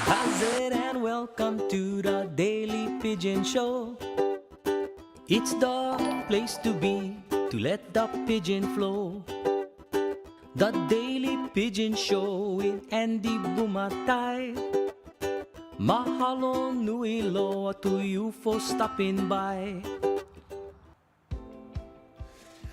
Hazard and welcome to the Daily Pigeon Show. It's the place to be to let the pigeon flow. The Daily Pigeon Show with Andy Bumatai. Mahalo nui loa to you for stopping by.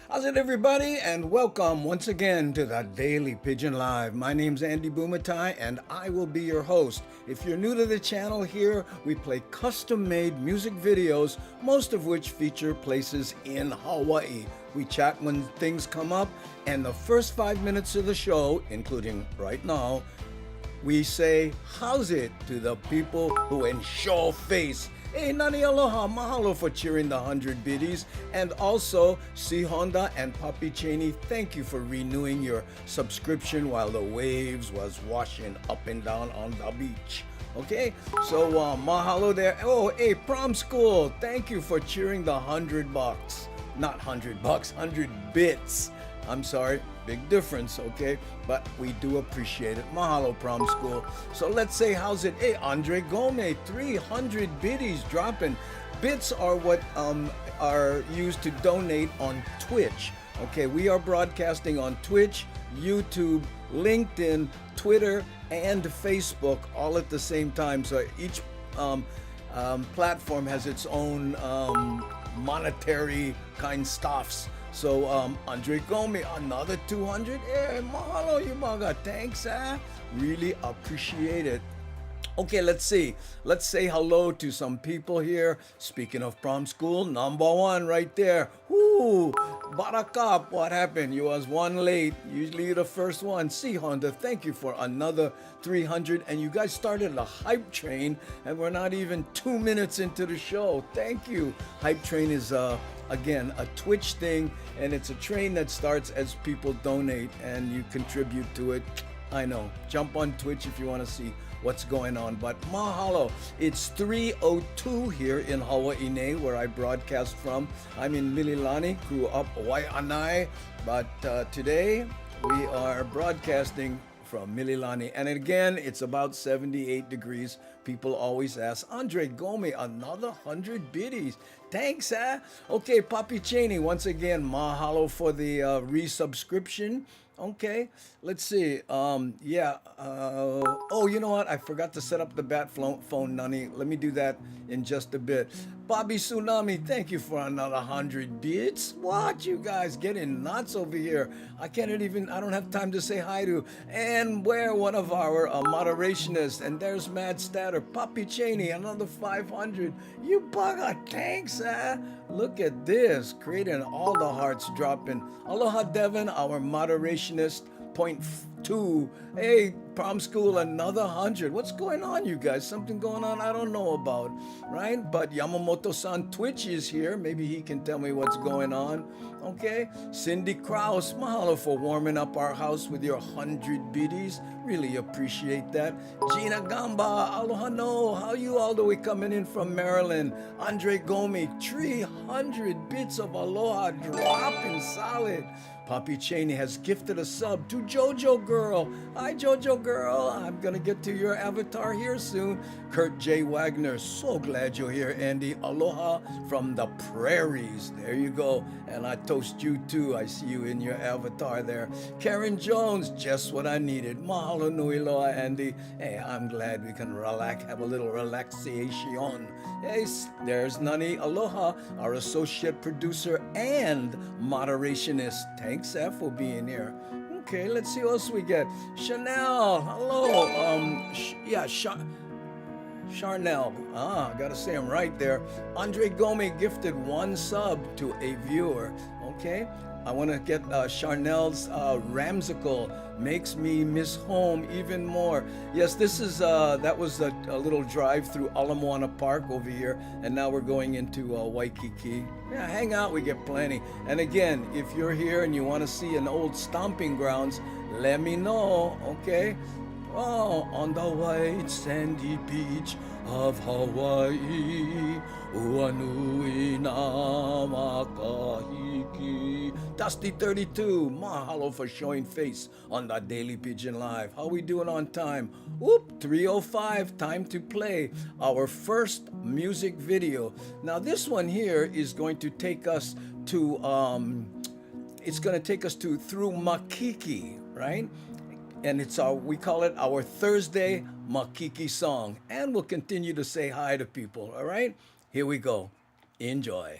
How's it, everybody, and welcome once again to the Daily Pigeon Live. My name's Andy Bumatai, and I will be your host. If you're new to the channel here, we play custom-made music videos, most of which feature places in Hawaii. We chat when things come up, and the first 5 minutes of the show, including right now, we say, how's it, to the people who ensure face. Hey, Nani Aloha, mahalo for cheering the 100 biddies. And also, C. Honda and Papi Cheney, thank you for renewing your subscription while the waves was washing up and down on the beach. Okay, so mahalo there. Oh, hey, prom school, thank you for cheering the $100. Not $100, 100 bits. I'm sorry, big difference, okay? But we do appreciate it. Mahalo, prom school. So let's say, how's it? Hey, Andre Gomez, 300 biddies dropping. Bits are what are used to donate on Twitch. Okay, we are broadcasting on Twitch, YouTube, LinkedIn, Twitter, and Facebook all at the same time. So each platform has its own monetary kind stuffs. So, Andre Gomez, another 200. Hey, mahalo, you mga. Thanks, Really appreciate it. Okay, let's see. Let's say hello to some people here. Speaking of prom school, number one right there. Whoo, Barakap, what happened? You was one late. Usually you're the first one. See, Honda, thank you for another 300. And you guys started a hype train, and we're not even 2 minutes into the show. Thank you. Hype train is again, a Twitch thing, and it's a train that starts as people donate and you contribute to it. I know. Jump on Twitch if you want to see what's going on. But mahalo. It's 3:02 here in Hawaii, where I broadcast from. I'm in Mililani, grew up Waianae, but today we are broadcasting from Mililani. And again, it's about 78 degrees. People always ask, Andre Gomez, another 100 biddies. Thanks, Okay, Papi Cheney, once again, mahalo for the resubscription. Okay, let's see. Oh, you know what? I forgot to set up the bat phone, Nani. Let me do that in just a bit. Bobby Tsunami, thank you for another 100 bits. What, you guys getting nuts over here? I don't have time to say hi to. And where one of our moderationists, and there's Mad Statter, Papi Cheney, another 500. You bugger, thanks, Look at this, creating all the hearts dropping. Aloha Devin, our moderationist, point 2. Hey, prom school, another 100. What's going on, you guys? Something going on I don't know about, right? But Yamamoto-san Twitch is here. Maybe he can tell me what's going on. Okay, Cindy Kraus, mahalo for warming up our house with your 100 biddies. Really appreciate that. Gina Gamba, aloha no. How you all the way coming in from Maryland? Andre Gomez, 300 bits of aloha dropping solid. Papi Cheney has gifted a sub to Jojo Girl. Hi, Jojo Girl. I'm going to get to your avatar here soon. Kurt J. Wagner, so glad you're here, Andy. Aloha from the prairies. There you go. And I toast you too. I see you in your avatar there. Karen Jones, just what I needed. Mahalo nui loa, Andy. Hey, I'm glad we can relax, have a little relaxation. Hey, there's Nani. Aloha, our associate producer and moderationist. Thanks, for being here. Okay, let's see what else we get. Chanel, hello. Charnel. I gotta say I'm right there. Andre Gomez gifted one sub to a viewer. Okay, I want to get Charnel's Ramsicle. Makes me miss home even more. Yes, this is that was a little drive through Ala Moana Park over here, and now we're going into Waikiki. Yeah, hang out, we get plenty. And again, if you're here and you want to see an old stomping grounds, let me know, okay? Oh, on the white sandy beach of Hawaii, Uanui na makahiki. Dusty 32, mahalo for showing face on the Daily Pigeon Live. How we doing on time? Whoop, 3:05, time to play our first music video. Now this one here is going to take us to it's going to take us to through Makiki, right? And it's our, we call it our Thursday Makiki song. And we'll continue to say hi to people, all right? Here we go. Enjoy.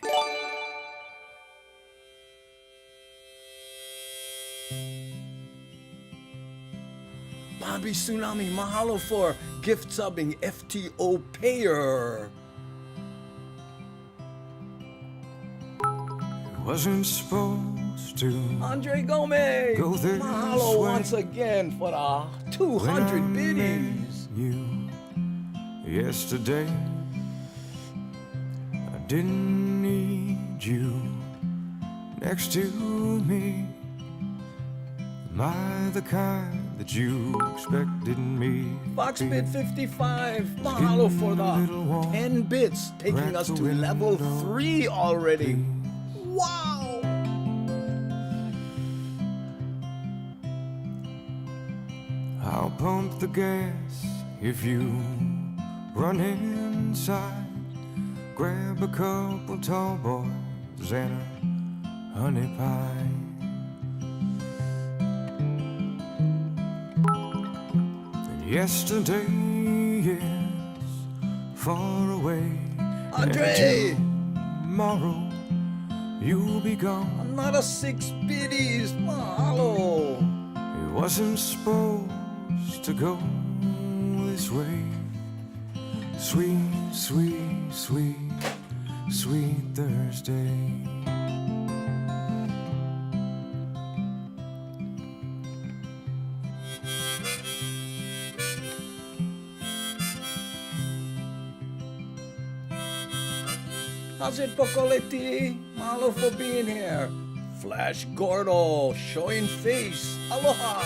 Bobby Tsunami, mahalo for gift subbing FTO payer. Wasn't supposed to. Andre Gomez, Go this mahalo way. once again for the 200 biddies. You yesterday, I didn't need you next to me. Am I the kind that you expected me to Foxbit be? 55, mahalo for the 10 bits, taking us to level 3 already. Wow! I'll pump the gas if you run inside. Grab a couple tall boys and a honey pie. And yesterday is far away. Andre! And tomorrow you'll be gone. Another 6 biddies, mahalo! It wasn't supposed to go this way. Sweet, sweet, sweet, sweet Thursday. How's it, Pocoleti? Mahalo for being here. Flash Gordo, showing face. Aloha!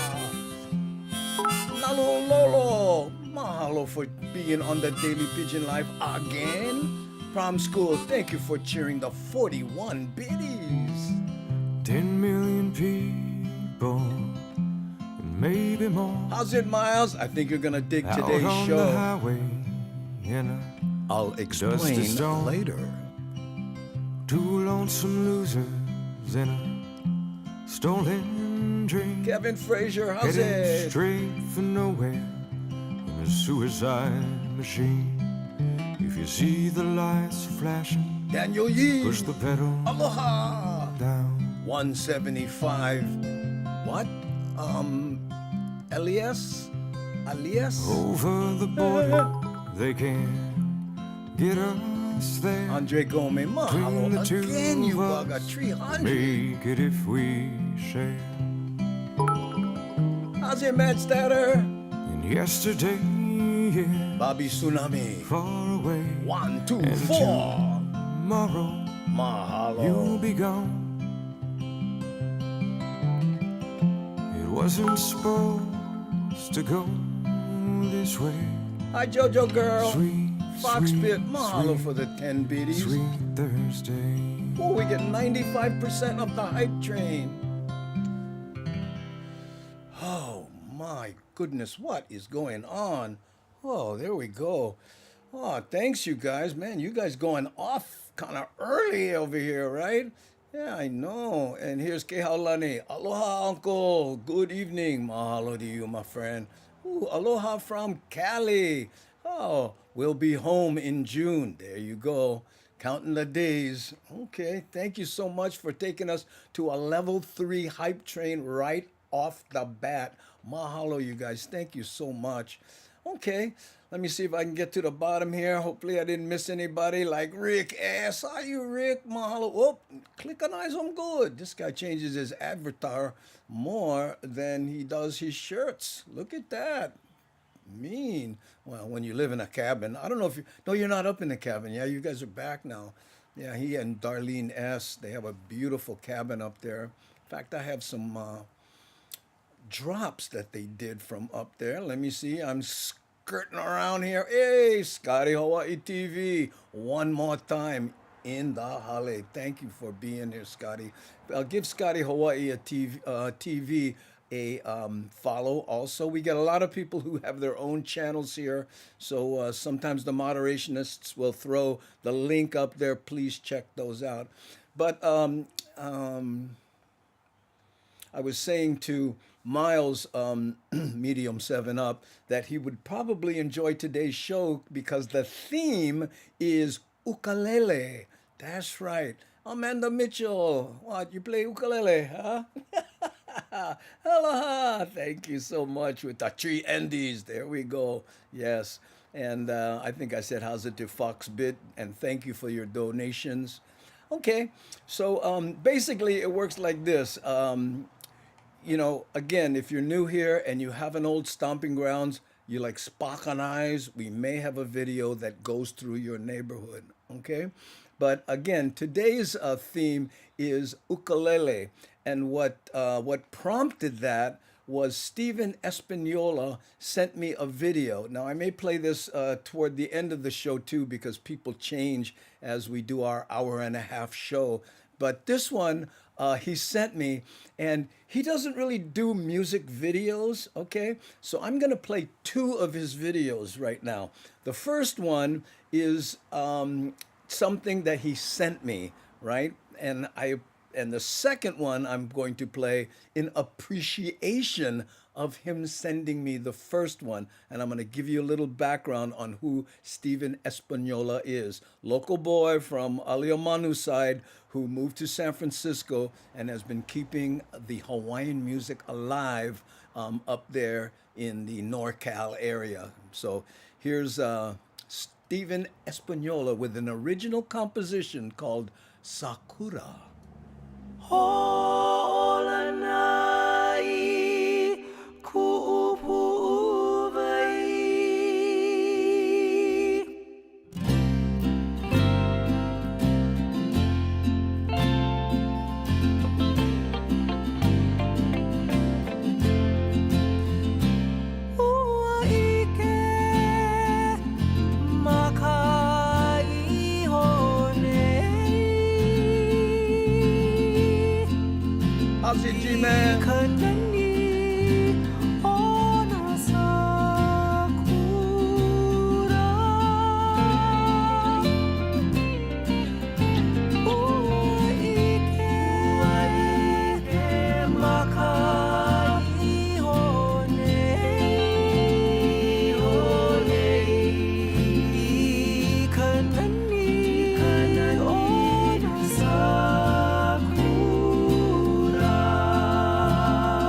Nalu Lolo, mahalo for being on the Daily Pigeon Live again. Prom School, thank you for cheering the 41 biddies. 10 million people, and maybe more. How's it, Miles? I think you're gonna dig Out today's on the show. highway in a I'll explain storm. later. two lonesome losers in a stolen dream. Kevin Frazier, how's Heading it? straight for nowhere in a suicide machine. If you see the lights flashing, Daniel Yee, push the pedal aloha. down. 175. What? Elias? Over the border, they can get us there. Andre Gomez, Between mahalo the two again, you of bugger. us, 300. make it if we share. How's it, Matt Statter? And yesterday, yeah, Bobby Tsunami. far away. 1, 2, And 4. tomorrow, you'll Mahalo. be gone. It wasn't supposed to go this way. Hi, JoJo girl. Sweet, Foxbit, sweet, mahalo sweet, for the 10 biddies. sweet Thursday. Oh, we get 95% of the hype train. Oh my goodness, what is going on? Oh, there we go. Oh, thanks you guys. Man, you guys going off kind of early over here, right? Yeah, I know. And here's Kehaulani. Aloha, uncle. Good evening. Mahalo to you, my friend. Ooh, aloha from Cali. Oh, we'll be home in June. There you go. Counting the days. Okay, thank you so much for taking us to a level 3 hype train right off the bat. Mahalo, you guys. Thank you so much. Okay, let me see if I can get to the bottom here. Hopefully I didn't miss anybody like Rick S. Are you Rick? Mahalo. Oh, click on eyes on good. This guy changes his avatar more than he does his shirts. Look at that. Mean. Well, when you live in a cabin. I don't know if you... No, you're not up in the cabin. Yeah, you guys are back now. Yeah, he and Darlene S., they have a beautiful cabin up there. In fact, I have some drops that they did from up there. Let me see. I'm skirting around here. Hey, Scotty Hawaii TV, one more time in the hale. Thank you for being here, Scotty. Give Scotty Hawaii a TV a follow. Also, we get a lot of people who have their own channels here, so sometimes the moderationists will throw the link up there. Please check those out. But I was saying to Miles, Medium 7 Up, that he would probably enjoy today's show because the theme is ukulele. That's right. Amanda Mitchell, what, you play ukulele, huh? Aloha. Thank you so much with the three Andes. There we go. Yes. And I think I said, how's it to Foxbit? And thank you for your donations. Okay. So basically, it works like this. You know, again, if you're new here and you have an old stomping grounds, you like Spock on Eyes, we may have a video that goes through your neighborhood. Okay. But again, today's theme is ukulele. And what prompted that was Stephen Espanola sent me a video. Now, I may play this toward the end of the show, too, because people change as we do our hour-and-a-half show. But this one he sent me, and he doesn't really do music videos, okay? So I'm going to play two of his videos right now. The first one is something that he sent me, right? And the second one I'm going to play in appreciation of him sending me the first one. And I'm going to give you a little background on who Stephen Espanola is. Local boy from Aliomanu side who moved to San Francisco and has been keeping the Hawaiian music alive up there in the NorCal area. So here's Stephen Espanola with an original composition called Sakura. Holanai ku'upu'uvai. Uaike makai honei. How's it, G-Man?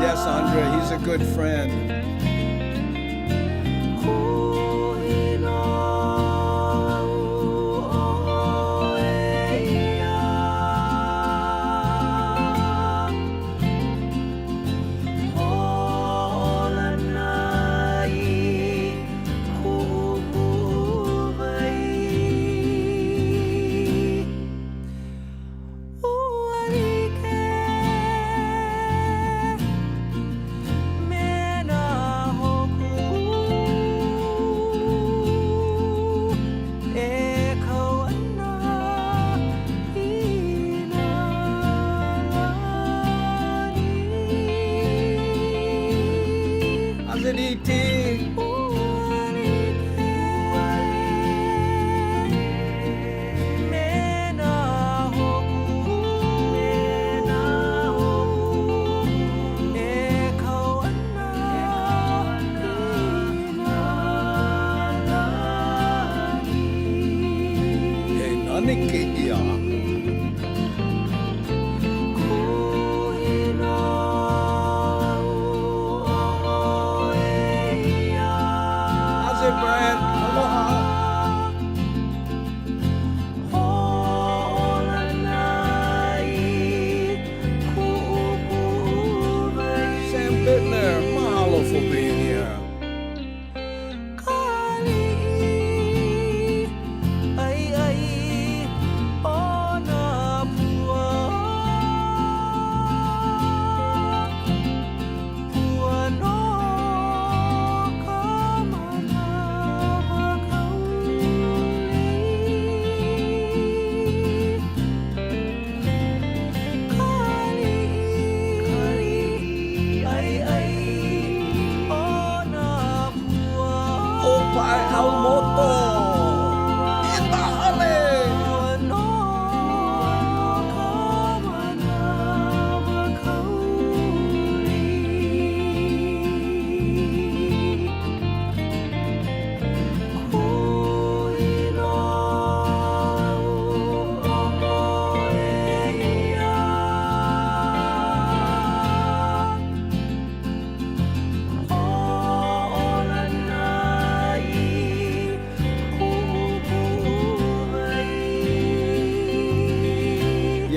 Yes, Andre, he's a good friend. Oh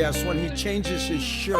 Yes, when he changes his shirt.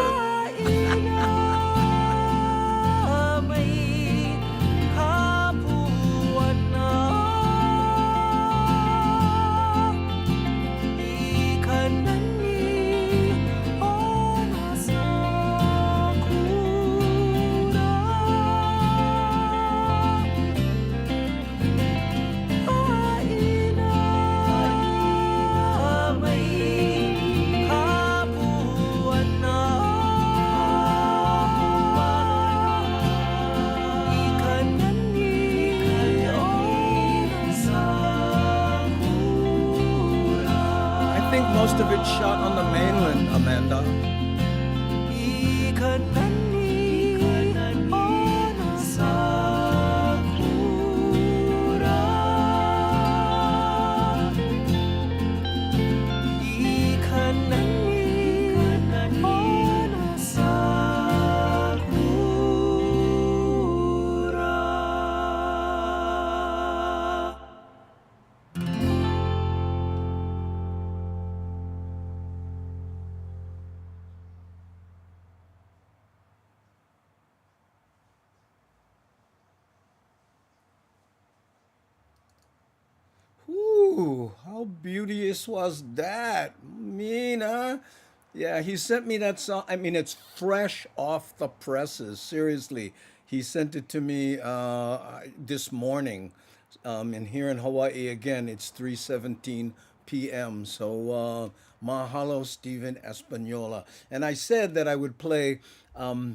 I think most of it's shot on the mainland, Amanda. Ooh, how beauteous was that? Mina. Yeah, he sent me that song. I mean, it's fresh off the presses. Seriously. He sent it to me this morning. And here in Hawaii, again, it's 3:17 p.m. So, mahalo, Stephen Espanola. And I said that I would play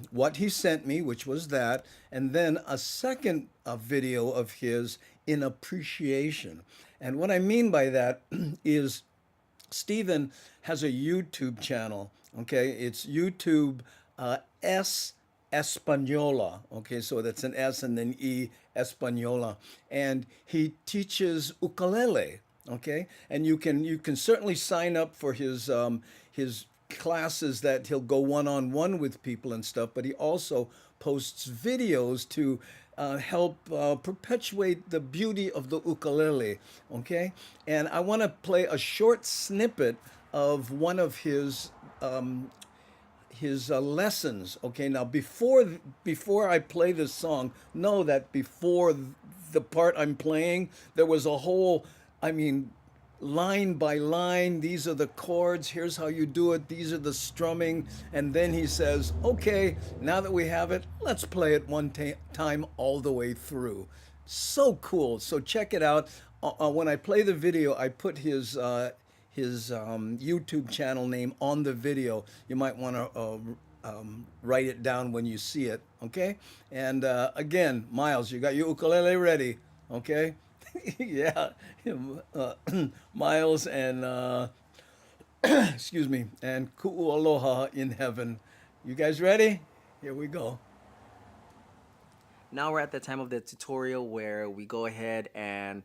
what he sent me, which was that, and then a second video of his in appreciation. And what I mean by that is Stephen has a YouTube channel. Okay, it's YouTube S Española. Okay, so that's an S and then E Española, and he teaches ukulele. Okay, and you can certainly sign up for his classes that he'll go one-on-one with people and stuff, but he also posts videos to help perpetuate the beauty of the ukulele. Okay, and I want to play a short snippet of one of his lessons. Okay, now before I play this song, know that before the part I'm playing, there was a whole, I mean, line by line, these are the chords, here's how you do it, these are the strumming, and then he says, okay, now that we have it, let's play it one time all the way through. So cool. So check it out. When I play the video, I put his YouTube channel name on the video. You might want to write it down when you see it, okay? And again, Miles, you got your ukulele ready, okay? Yeah, Miles and excuse me, and ku'ualoha in heaven. You guys ready? Here we go. Now we're at the time of the tutorial where we go ahead and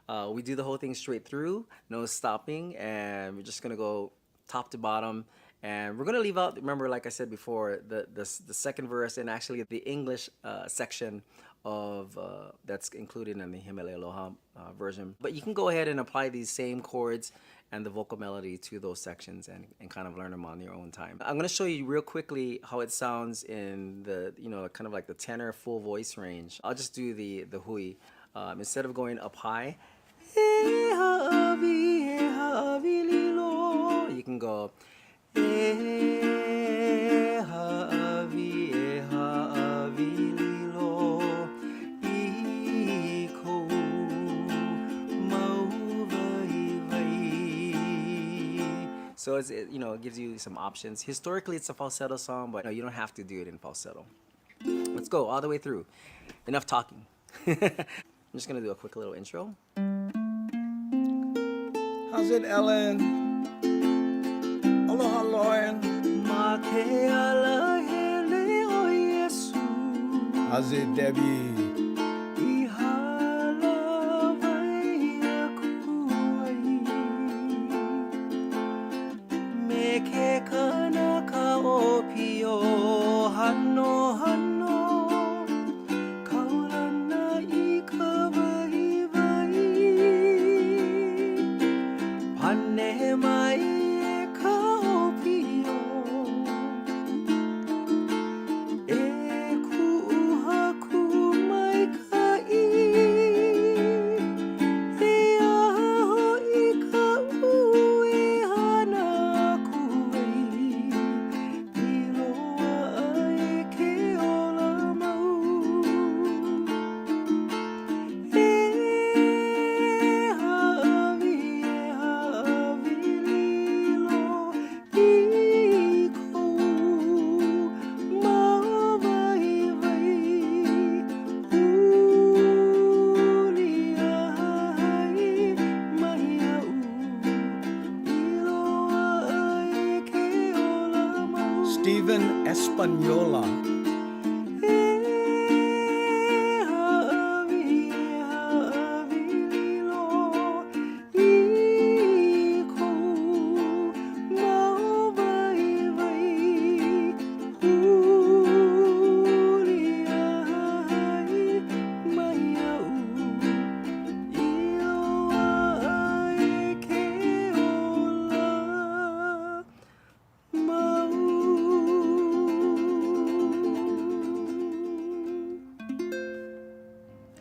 we do the whole thing straight through, no stopping, and we're just gonna go top to bottom. And we're gonna leave out, remember, like I said before, the second verse and actually the English section of that's included in the Himalaya Aloha version. But you can go ahead and apply these same chords and the vocal melody to those sections and kind of learn them on your own time. I'm gonna show you real quickly how it sounds in the, kind of like the tenor full voice range. I'll just do the hui. Instead of going up high, you can go so it gives you some options. Historically, it's a falsetto song, but no, you don't have to do it in falsetto. Let's go all the way through. Enough talking. I'm just gonna do a quick little intro. How's it, Ellen? Aloha, Lauren. How's it, Debbie? Stephen Espanola.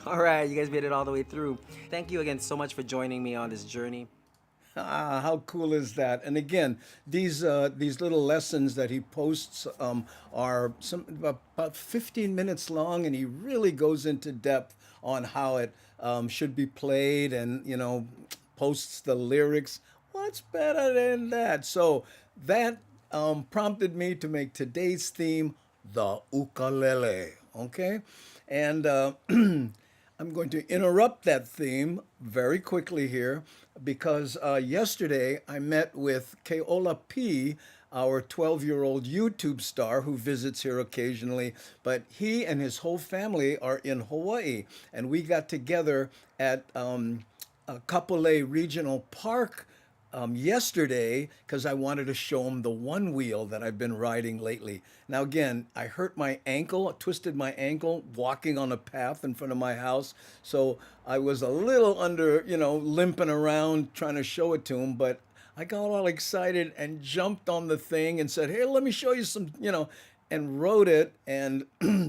All right, you guys made it all the way through. Thank you again so much for joining me on this journey. Ah, how cool is that? And again, these little lessons that he posts are about 15 minutes long, and he really goes into depth on how it should be played, and posts the lyrics. What's better than that? So that prompted me to make today's theme the ukulele. Okay, and I'm going to interrupt that theme very quickly here because yesterday I met with Keola P, our 12-year-old YouTube star who visits here occasionally, but he and his whole family are in Hawaii, and we got together at Kapolei Regional Park yesterday because I wanted to show him the one wheel that I've been riding lately. Now, again, I hurt my ankle, twisted my ankle walking on a path in front of my house. So I was a little limping around trying to show it to him, but I got all excited and jumped on the thing and said, hey, let me show you some, and rode it. And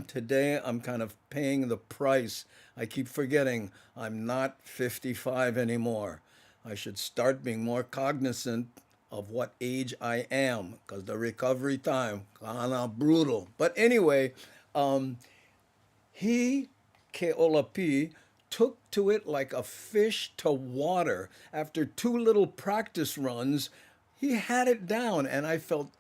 today I'm kind of paying the price. I keep forgetting I'm not 55 anymore. I should start being more cognizant of what age I am because the recovery time kinda brutal. But anyway, he, Keolapi, took to it like a fish to water. After 2 little practice runs, he had it down, and I felt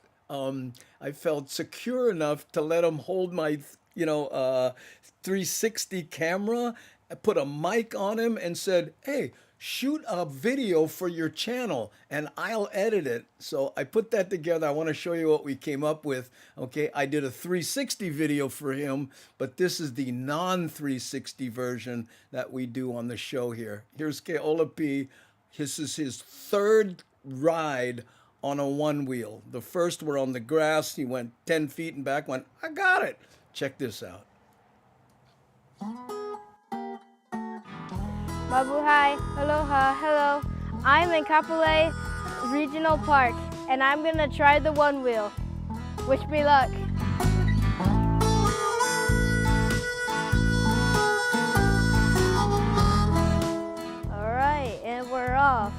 secure enough to let him hold my 360 camera. I put a mic on him and said, hey, shoot a video for your channel and I'll edit it. So I put that together. I want to show you what we came up with. Okay, I did a 360 video for him, but this is the non-360 version that we do on the show here. Here's Keola P. This is his 3rd ride on a one wheel. The first were on the grass. He went 10 feet and back, went, I got it. Check this out. Mabuhay, aloha, hello. I'm in Kapolei Regional Park, and I'm gonna try the one wheel. Wish me luck. All right, and we're off.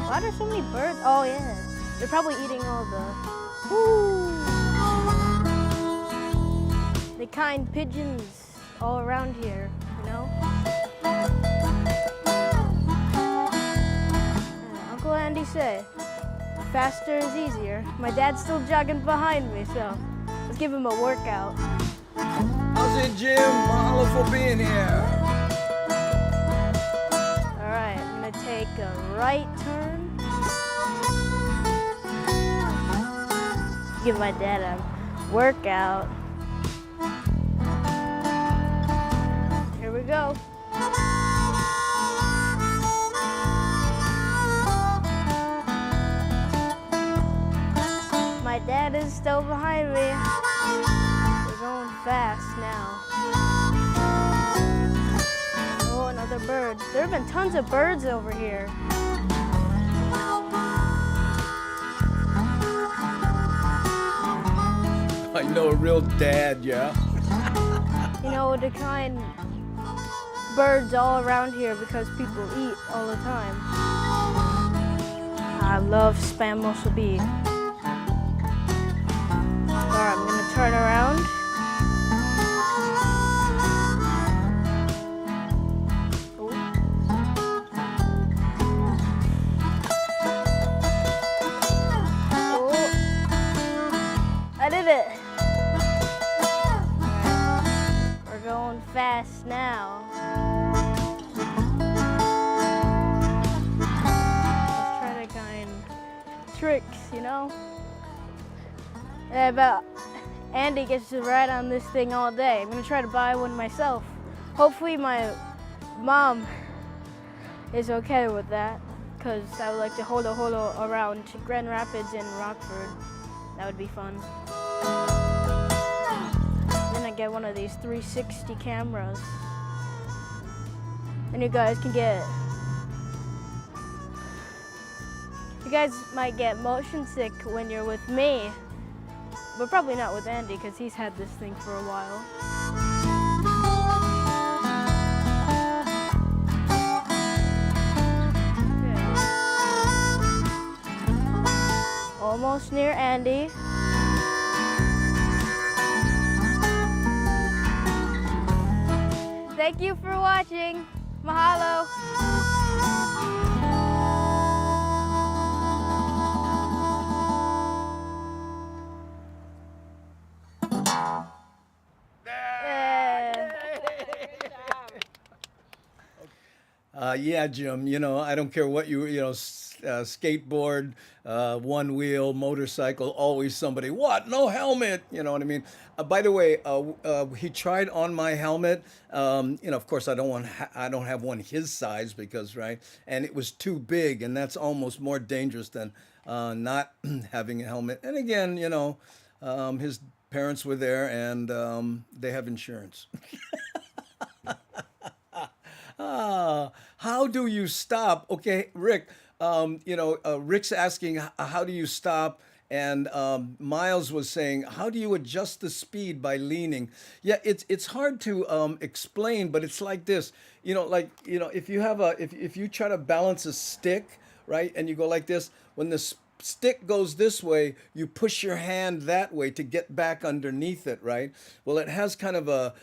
Why are there so many birds? Oh yeah, they're probably eating all the kind pigeons all around here, Uncle Andy said, faster is easier. My dad's still jogging behind me, so let's give him a workout. How's it, Jim? Mahalo for being here. All right, I'm gonna take a right turn. Give my dad a workout. Here we go. My dad is still behind me. We're going fast now. Oh, another bird. There have been tons of birds over here. I know a real dad, yeah. The kind birds all around here because people eat all the time. I love spam musubi. All right, I'm gonna turn around. Oh. I did it. Going fast now. Let's try to kind tricks, But Andy gets to ride on this thing all day. I'm gonna try to buy one myself. Hopefully my mom is okay with that, because I would like to holo around Grand Rapids and Rockford. That would be fun. Then I get one of these 360 cameras. And you guys might get motion sick when you're with me, but probably not with Andy because he's had this thing for a while. Okay. Almost near Andy. Thank you for watching. Mahalo. Yeah, Jim, you know, I don't care what skateboard, one wheel, motorcycle, always somebody, what? No helmet. You know what I mean? By the way, he tried on my helmet. Of course, I don't have one his size because, right? And it was too big, and that's almost more dangerous than not having a helmet. And again, his parents were there, and they have insurance. How do you stop? Okay, Rick, Rick's asking, how do you stop? And Miles was saying, how do you adjust the speed by leaning? Yeah, it's hard to explain, but it's like this. If you try to balance a stick, right, and you go like this, when the stick goes this way, you push your hand that way to get back underneath it, right? Well, it has kind of a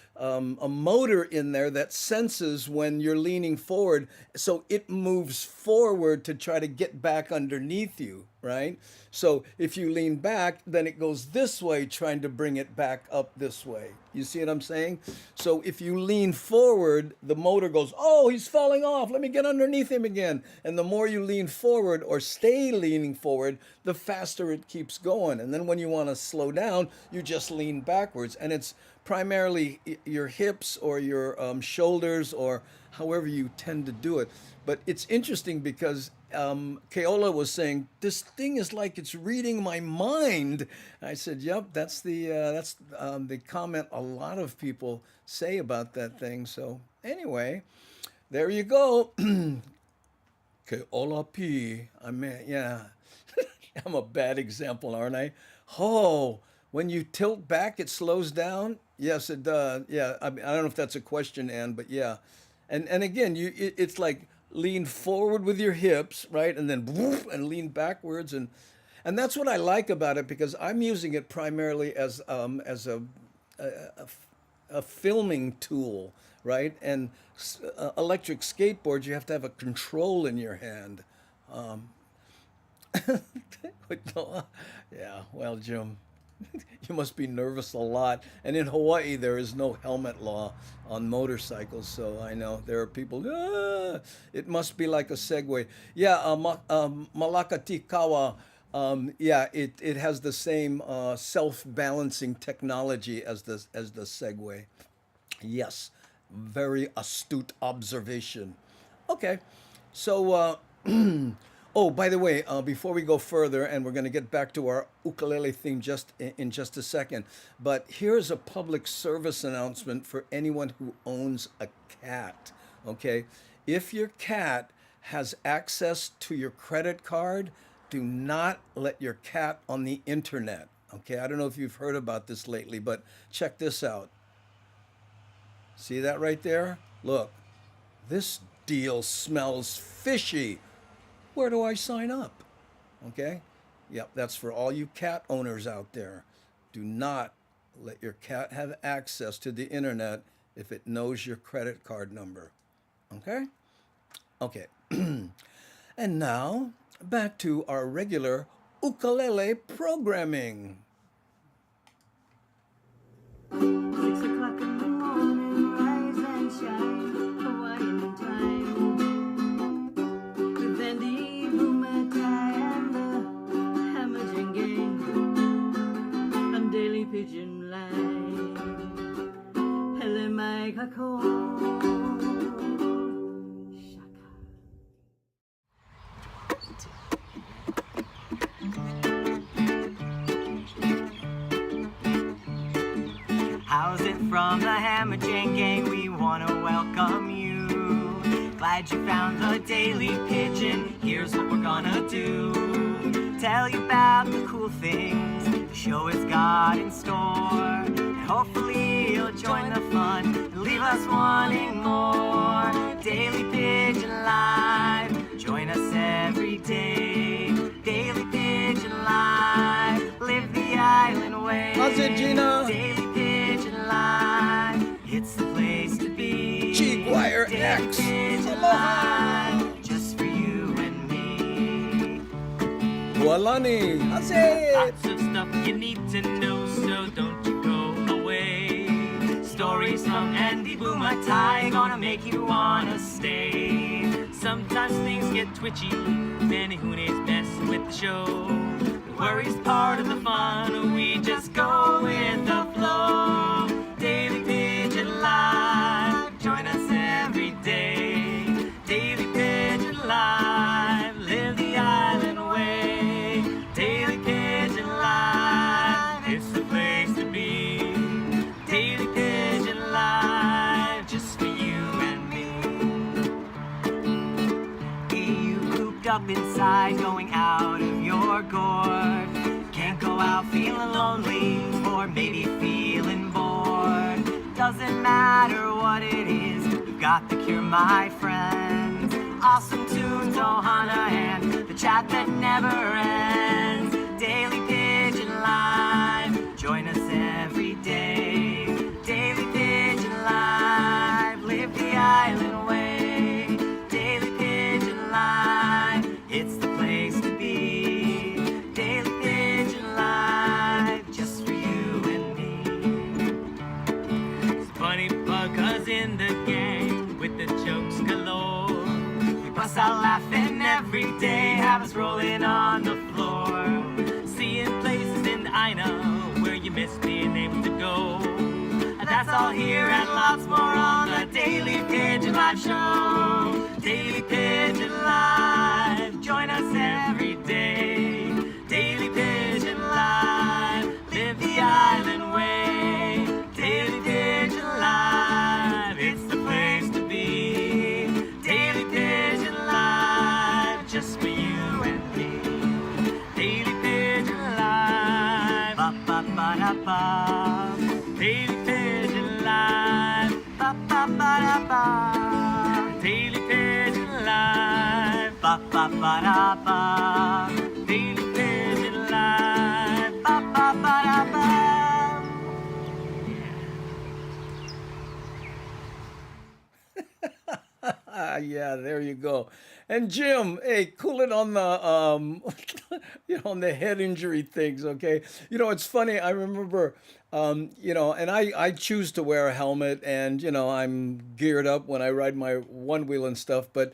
motor in there that senses when you're leaning forward, so it moves forward to try to get back underneath you, right? So if you lean back, then it goes this way, trying to bring it back up this way. You see what I'm saying? So if you lean forward, the motor goes, oh, he's falling off. Let me get underneath him again. And the more you lean forward or stay leaning forward, the faster it keeps going. And then when you want to slow down, you just lean backwards. And it's primarily your hips or your shoulders or however you tend to do it. But it's interesting because Keola was saying, this thing is like it's reading my mind. I said, yep, that's the comment a lot of people say about that thing. So anyway, there you go. Keola P. I mean, yeah, I'm a bad example, aren't I? Oh, when you tilt back, it slows down. Yes, it does. Yeah, I mean, I don't know if that's a question, Ann, but yeah. And again, it's like lean forward with your hips, right? And then whoop, and lean backwards. And that's what I like about it, because I'm using it primarily as a filming tool, right? And electric skateboards, you have to have a control in your hand. Yeah, well, Jim, you must be nervous a lot. And in Hawaii, there is no helmet law on motorcycles, so I know there are people, it must be like a Segway. Yeah, Malakatikawa, yeah, it has the same self-balancing technology as the Segway. Yes, very astute observation. Okay, so oh, by the way, before we go further, and we're going to get back to our ukulele theme in just a second, but here's a public service announcement for anyone who owns a cat, okay? If your cat has access to your credit card, do not let your cat on the internet, okay? I don't know if you've heard about this lately, but check this out. See that right there? Look, this deal smells fishy. Where do I sign up? Okay? Yep, that's for all you cat owners out there. Do not let your cat have access to the internet if it knows your credit card number. Okay? Okay. And now, back to our regular ukulele programming. 6 o'clock in the morning, rise and shine, Hawaiian time. With Andy, Bumatai, and the Hamajang gang. from the Hammer Jane Gang, we want to welcome you. Glad you found the Daily Pigeon. Here's what we're gonna do. Tell you about the cool things the show has got in store. And hopefully you'll join the fun and leave us wanting more. Daily Pigeon Live, join us every day. Daily Pigeon Live, live the island way. How's it, Gina? Daily Pigeon Live, it's the place to be. G-Wire Daily X. Pigeon Aloha. Live, just for you and me. Walani. How's it? Lots of stuff you need to know, so don't you go away. Stories from Andy Bumatai, gonna make you wanna stay. Sometimes things get twitchy, Manny Hune's messing with the show. The worry's part of the fun, we just go with the flow. Daily Pigeon Live, join us every day. Daily Pigeon Live, live the island way. Daily Pigeon Live, it's the place to be. Daily Pigeon Live, just for you and me. You cooped up inside, going out of your gourd. Can't go out feeling lonely, or maybe feeling bored. Doesn't matter what it is, you've got the cure, my friends. Awesome tunes, Ohana, and the chat that never ends. Daily Pigeon Live, join us every day. Daily Pigeon Live, live the island way. Daily Pigeon Live, it's the place to be. Daily Pigeon Live, just for you and me. It's funny because in the gang with the jokes galore, We bust out laughing every day, have us rolling on the floor. seeing places in the I know where you miss being able to go. And that's all here and lots more on the Daily Pigeon Live show. Daily Pigeon Live, join us every day. Daily Pigeon Live, live the island way. Daily Pigeon Live, it's the place to be. Daily Pigeon Live, just for you and me. Daily Pigeon Live, ba ba ba da ba. Daily Pigeon Live, Ba ba ba da ba. Daily Pigeon Live, Ba ba ba da ba. Daily Pigeon Live. Ba ba ba da ba. Yeah, there you go. And Jim, hey, cool it on the on the head injury things, okay? It's funny. I remember, and I choose to wear a helmet, and I'm geared up when I ride my one wheel and stuff, but.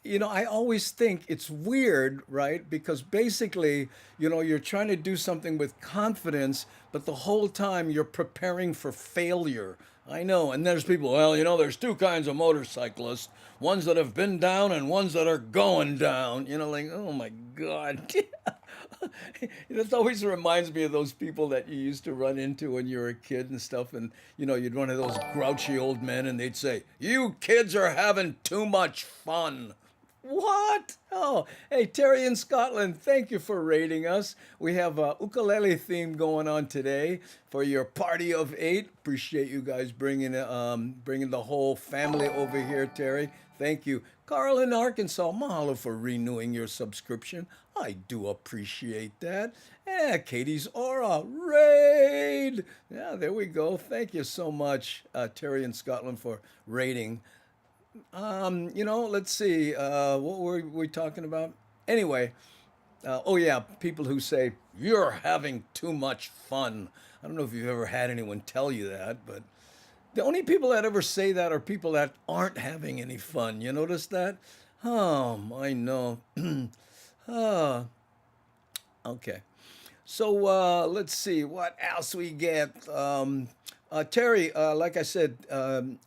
I always think it's weird, right? Because basically, you're trying to do something with confidence, but the whole time you're preparing for failure. I know. And there's people, well, there's two kinds of motorcyclists, ones that have been down and ones that are going down. Like, oh my God. This always reminds me of those people that you used to run into when you were a kid and stuff. And, you'd run into those grouchy old men and they'd say, you kids are having too much fun. What? Oh, hey, Terry in Scotland, thank you for rating us. We have a ukulele theme going on today for your party of 8. Appreciate you guys bringing the whole family over here, Terry. Thank you. Carl in Arkansas, mahalo for renewing your subscription. I do appreciate that. Katie's Aura, raid. Yeah, there we go. Thank you so much, Terry in Scotland, for rating. Let's see. What were we talking about? Anyway, oh yeah, people who say you're having too much fun. I don't know if you've ever had anyone tell you that, but the only people that ever say that are people that aren't having any fun. You notice that? I know. Okay. So let's see what else we get. Terry, like I said,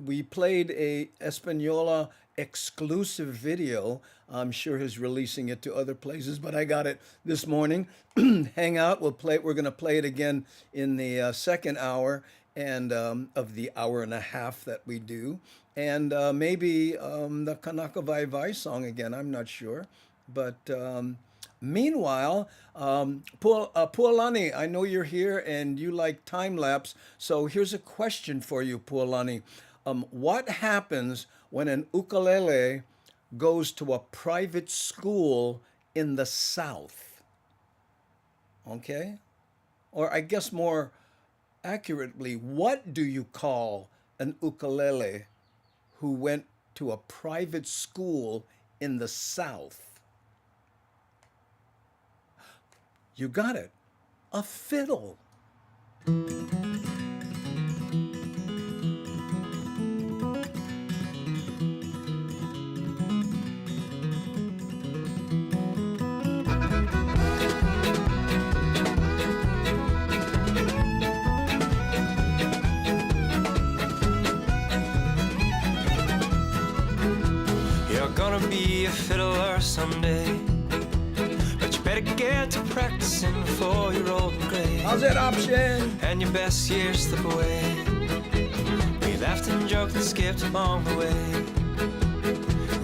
we played a Espanola exclusive video. I'm sure he's releasing it to other places, but I got it this morning. Hang out. We're going to play it again in the second hour. and of the hour and a half that we do, and maybe the Kanaka Vai Vai song again. I'm not sure, but meanwhile, Pualani, I know you're here and you like time lapse. So here's a question for you, Pualani. What happens when an ukulele goes to a private school in the South? Okay, or I guess more accurately, what do you call an ukulele who went to a private school in the South? You got it. A fiddle. You're gonna be a fiddler someday, but you better get to practicing before you're old and gray. How's that option? And your best years slip away. We laughed and joked and skipped along the way.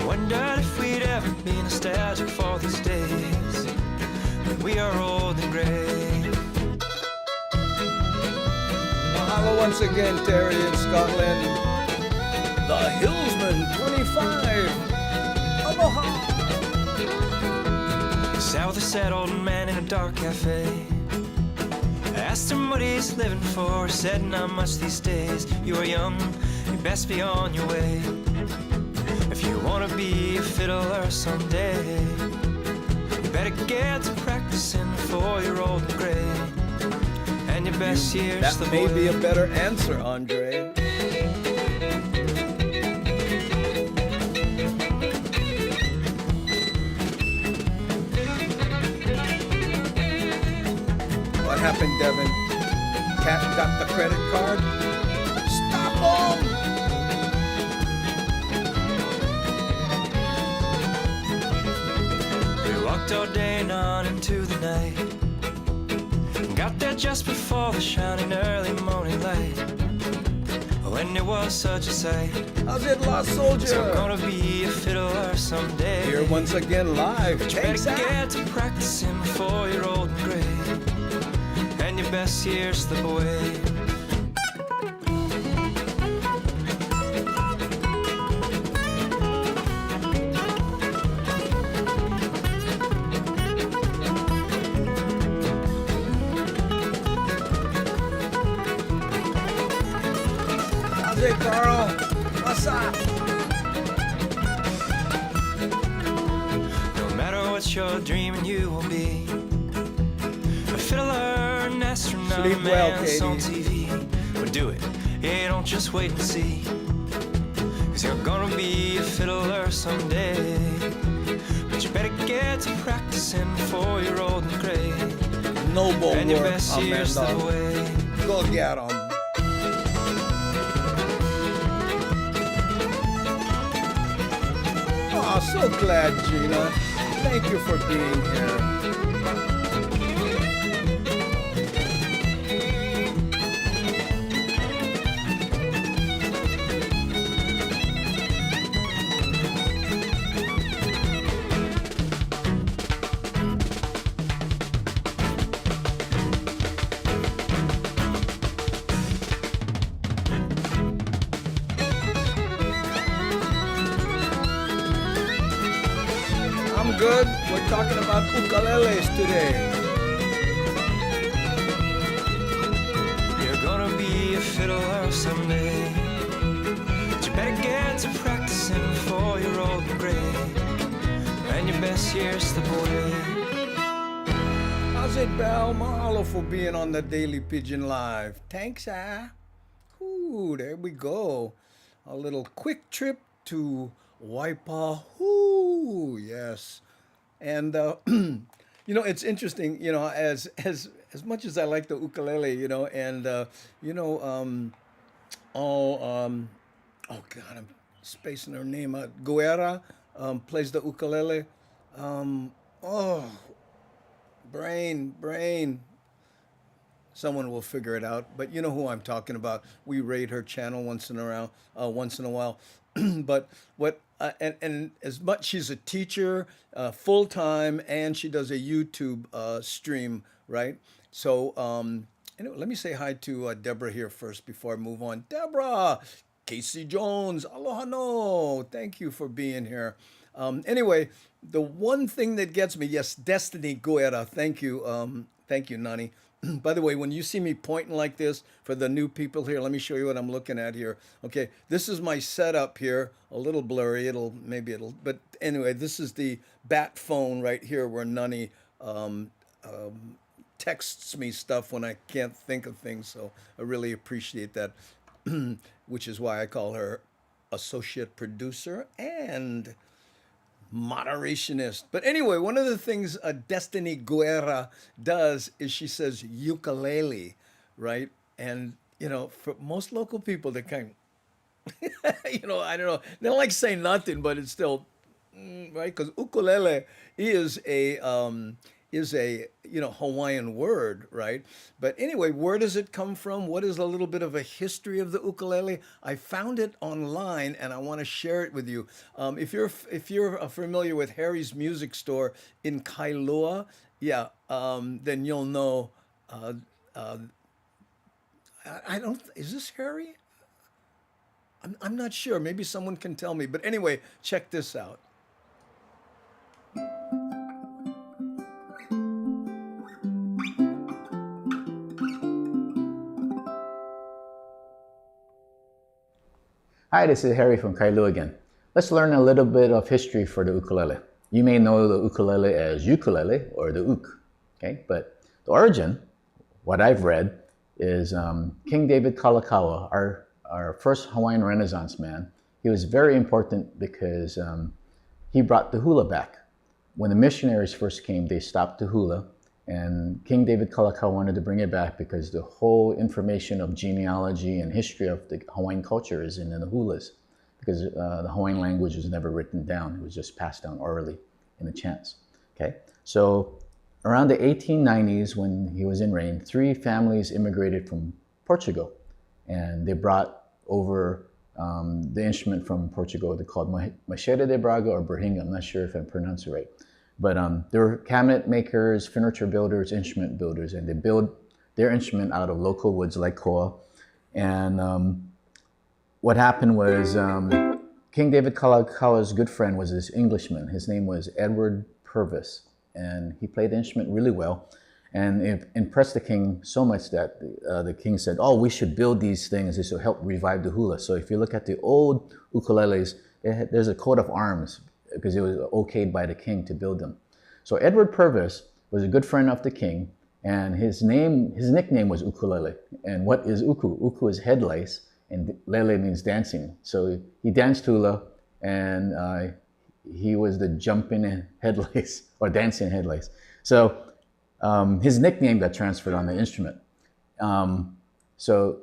Wondered if we'd ever be nostalgic for these days when we are old and gray. Mahalo once again, Terry in Scotland. The Hillsman 25. Aloha. Sat with a sad old man in a dark cafe. I asked him what he's living for. He said, not much these days. You are young, you best be on your way. If you wanna be a fiddler someday, you better get to practicing before you're old and gray. And your best years That slip may be a away. better answer, Andre. What happened, Devin? Cat got the credit card? Stop him! We walked all day and on into the night. Got there just before the shining early morning light. When it was such a sight. How's it, Lost Soldier? So I'm gonna be a fiddler someday. Here once again live. But you Thanks, better Al. get to practicing before you're old and gray. And your best years slip away. How's it, Carl? What's up? No matter what you're dreaming, you will be a fiddler, an astronaut, Sleep a well, man that's on Katie. TV. But do it, yeah, don't just wait and see. Cause you're gonna be a fiddler someday. But you better get to practicing before you're old and gray. Noble And your work, best years slip Amanda. away. Go get 'em. Oh, so glad, Gina. Thank you for being here. I'm good. We're talking about ukuleles today. You're gonna be a fiddler someday. But you better get to practicing before you're old and gray. And your best years slip away. How's it, Belle? Mahalo for being on the Daily Pigeon Live. Thanks, ah. Ooh, there we go. A little quick trip to Waipahu. Yes. And, it's interesting, as much as I like the ukulele, and, oh God, I'm spacing her name out. Guerra plays the ukulele. Oh, brain. someone will figure it out. But you know who I'm talking about. We raid her channel once in a while. But what and as much she's a teacher full time, and she does a YouTube stream, right? So anyway, let me say hi to Deborah here first before I move on. Deborah, Casey Jones, aloha no, thank you for being here. Anyway, the one thing that gets me, yes, Destiny Guerra, thank you, Nani. By the way, when you see me pointing like this for the new people here, let me show you what I'm looking at here. Okay, this is my setup here. A little blurry. But anyway, this is the bat phone right here where Nani texts me stuff when I can't think of things. So I really appreciate that, which is why I call her associate producer and moderationist. But anyway, one of the things Destiny Guerra does is she says ukulele, right? And you know, for most local people, they kind of, I don't know, they don't like saying nothing, but it's still right, because ukulele is a Hawaiian word, right? But anyway, where does it come from? What is a little bit of a history of the ukulele? I found it online and I want to share it with you. If you're familiar with Harry's Music Store in Kailua, yeah, then you'll know. I don't. Is this Harry? I'm not sure. Maybe someone can tell me. But anyway, check this out. Hi, this is Harry from Kailua again. Let's learn a little bit of history for the ukulele. You may know the ukulele as ukulele or the uk, okay? But the origin, what I've read, is King David Kalakaua, our first Hawaiian Renaissance man. He was very important because he brought the hula back. When the missionaries first came, they stopped the hula, and King David Kalakaua wanted to bring it back because the whole information of genealogy and history of the Hawaiian culture is in the hulas, because the Hawaiian language was never written down. It was just passed down orally in the chants. Okay, so around the 1890s, when he was in reign, 3 families immigrated from Portugal, and they brought over the instrument from Portugal. They're called Machete de Braga or Berhinga. I'm not sure if I pronounced it right. But they were cabinet makers, furniture builders, instrument builders, and they build their instrument out of local woods like koa. And what happened was King David Kalakaua's good friend was this Englishman. His name was Edward Purvis, and he played the instrument really well. And it impressed the king so much that the king said, oh, we should build these things. This will help revive the hula. So if you look at the old ukuleles, there's a coat of arms, because it was okayed by the king to build them. So Edward Purvis was a good friend of the king, and his nickname was Ukulele. And what is uku? Uku is head lace, and lele means dancing. So he danced hula, and he was the jumping head lace, or dancing head lace. So his nickname got transferred on the instrument. So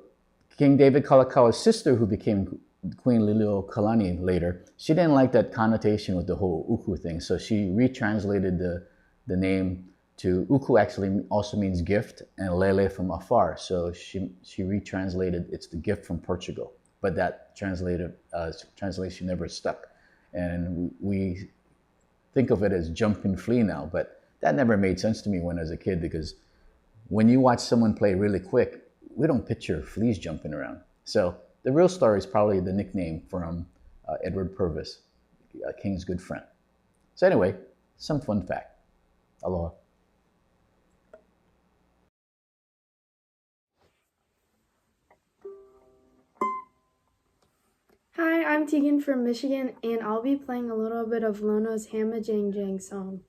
King David Kalakaua's sister, who became Queen Liliuokalani later, she didn't like that connotation with the whole uku thing, so she retranslated the name to uku. Actually also means gift, and lele from afar, so she retranslated it's the gift from Portugal, but that translation never stuck, and we think of it as jump and flee now, but that never made sense to me when I was a kid, because when you watch someone play really quick, we don't picture fleas jumping around. So the real story is probably the nickname from Edward Purvis, King's good friend. So anyway, some fun fact. Aloha. Hi, I'm Tegan from Michigan, and I'll be playing a little bit of Lono's Hamma Jang Jang song.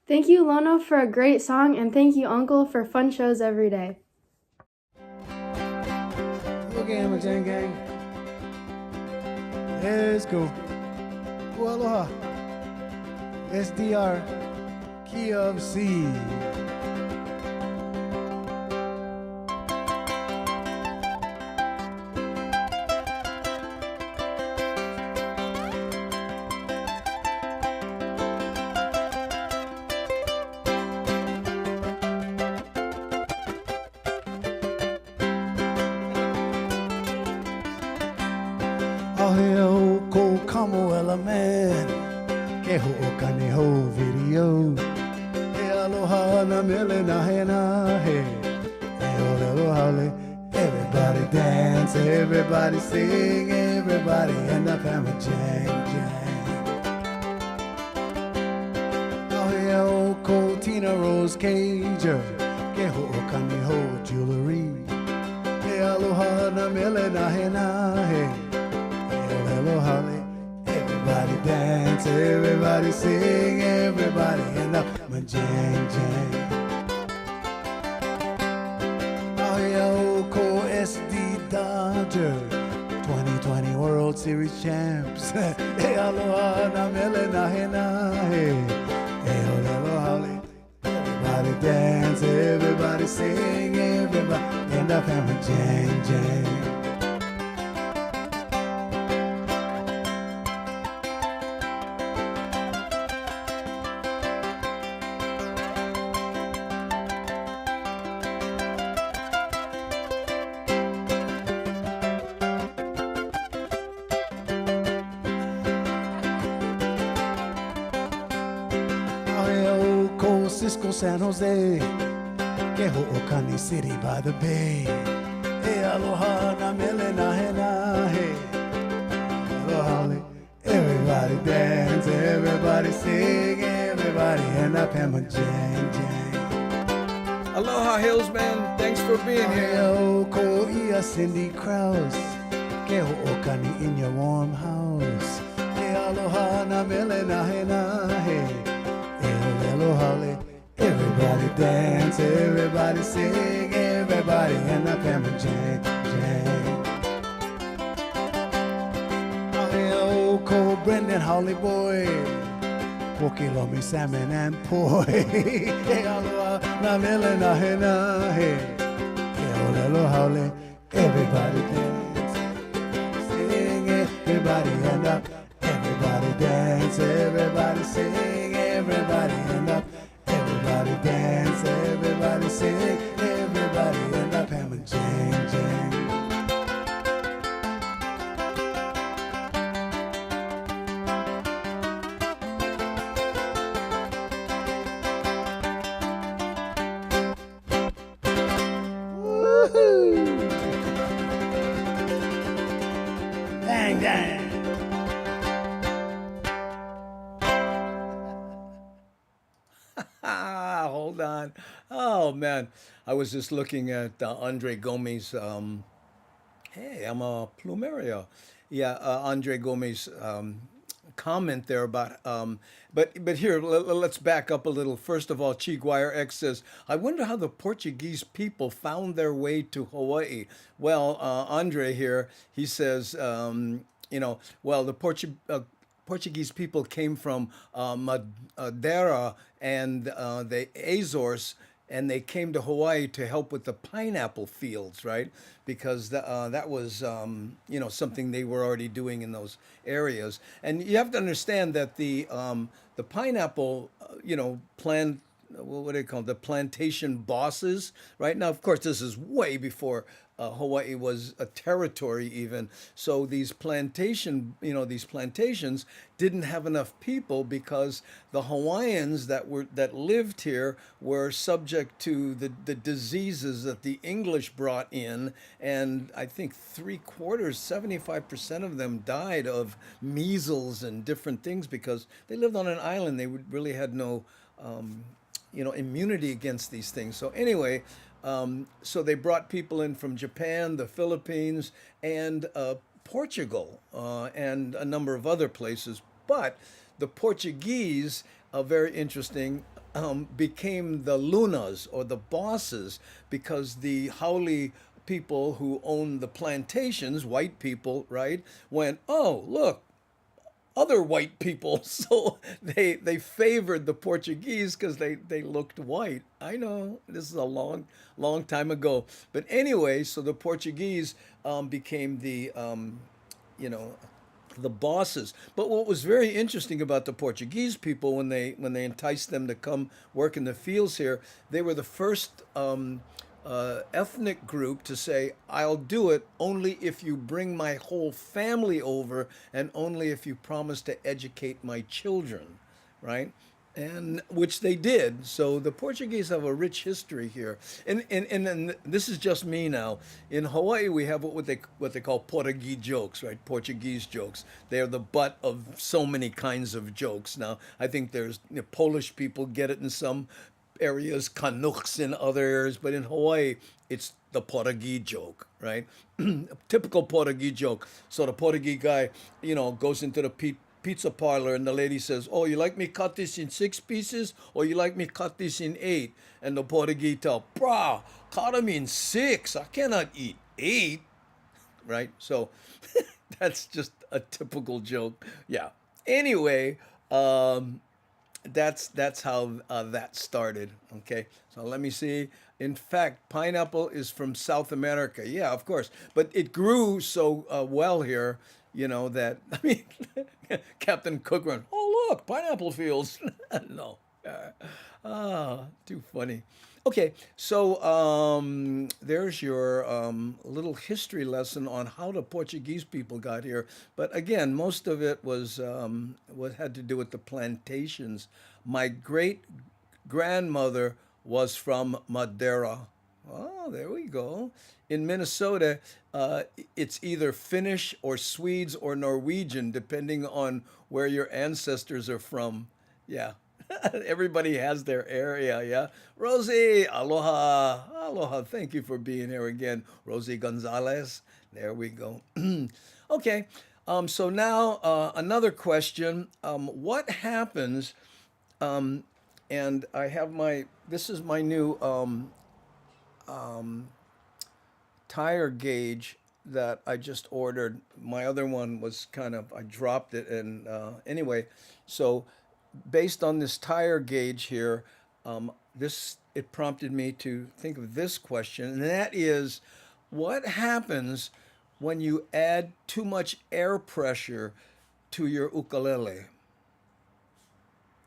Thank you, Lono, for a great song, and thank you, Uncle, for fun shows every day. Okay, Hamma Jang Gang. Let's go. Aloha. SDR. Key of C. Samuela man. Ke ho'okane ho video. He aloha na mele na he na he. E ole aloha. Everybody dance, everybody sing, everybody end up having a jang jang. Oh yeah, old cold Tina Rose Cager. Ke ho'okane ho jewelry. He aloha na mele na he na he. Aloha, everybody dance, everybody sing, everybody end up my jang jang. Oh yeah, old cold SD Dodger, 2020 World Series champs. Hey aloha na mele na he na he. Hey aloha, everybody dance, everybody sing, everybody end up having jang jang. Cisco, San Jose, ke ho'okani city by the bay. Hey aloha na mele na he na he. Aloha, everybody dance, everybody sing, everybody end up having a jang jang. Aloha Hills, man. Thanks for being here. Oh, ko ia Cindy Krause, ke ho'okani in your warm house. Hey aloha na mele na he na he. Aloha, everybody dance, everybody sing, everybody end up having a jang jang. Oh, cold Brendan Holly boy, poke lomi salmon and poi. Hey aloha, na mele na he na he. Hey aloha, everybody dance, sing, everybody end up. Everybody dance, everybody sing, everybody end up. Everybody dance, everybody sing, everybody end up having jang jang. Woohoo! Dang dang. Hold on. Oh man, I was just looking at Andre Gomes. Hey, I'm a plumeria. Yeah, Andre Gomes' comment there about. But here, let's back up a little. First of all, Chiguire X says, "I wonder how the Portuguese people found their way to Hawaii." Well, Andre here, he says, well, the Portuguese people came from Madeira and the Azores, and they came to Hawaii to help with the pineapple fields, right? Because that was, something they were already doing in those areas. And you have to understand that the pineapple, plant, what do they call it? The plantation bosses, right? Now, of course, this is way before Hawaii was a territory even. So these plantations didn't have enough people because the Hawaiians that lived here were subject to the diseases that the English brought in, and I think 75% of them died of measles and different things because they lived on an island. They really had no immunity against these things. So anyway, so they brought people in from Japan, the Philippines, and Portugal, and a number of other places. But the Portuguese, very interesting, became the lunas or the bosses because the haole people who owned the plantations, white people, right, went, oh, look, other white people. So they favored the Portuguese because they looked white. I know this is a long time ago, but anyway, so the Portuguese became the bosses. But what was very interesting about the Portuguese people when they enticed them to come work in the fields here, they were the first ethnic group to say, I'll do it only if you bring my whole family over and only if you promise to educate my children, right? And which they did. So the Portuguese have a rich history here. And this is just me now. In Hawaii, we have what they call Portuguese jokes, right? Portuguese jokes. They are the butt of so many kinds of jokes. Now, I think there's Polish people get it in some areas, Canucks in other areas, but in Hawaii, it's the Portuguese joke, right? Typical Portuguese joke. So the Portuguese guy, goes into the pizza parlor and the lady says, "Oh, you like me cut this in 6 pieces or you like me cut this in 8?" And the Portuguese tell, "Brah, cut them in 6. I cannot eat 8." Right? So that's just a typical joke. Yeah. Anyway, that's how that started. Okay, so let me see. In fact, pineapple is from South America. Yeah, of course, but it grew so well here, that I mean, Captain Cook went, "Oh look, pineapple fields." No, too funny. Okay, so there's your little history lesson on how the Portuguese people got here. But again, most of it was what had to do with the plantations. My great grandmother was from Madeira. Oh, there we go. In Minnesota, it's either Finnish or Swedes or Norwegian, depending on where your ancestors are from. Yeah. Everybody has their area, yeah. Rosie, aloha, aloha. Thank you for being here again, Rosie Gonzalez. There we go. Okay, so now another question. What happens? And I have this is my new tire gauge that I just ordered. My other one was I dropped it, and anyway, so based on this tire gauge here, it prompted me to think of this question, and that is, what happens when you add too much air pressure to your ukulele?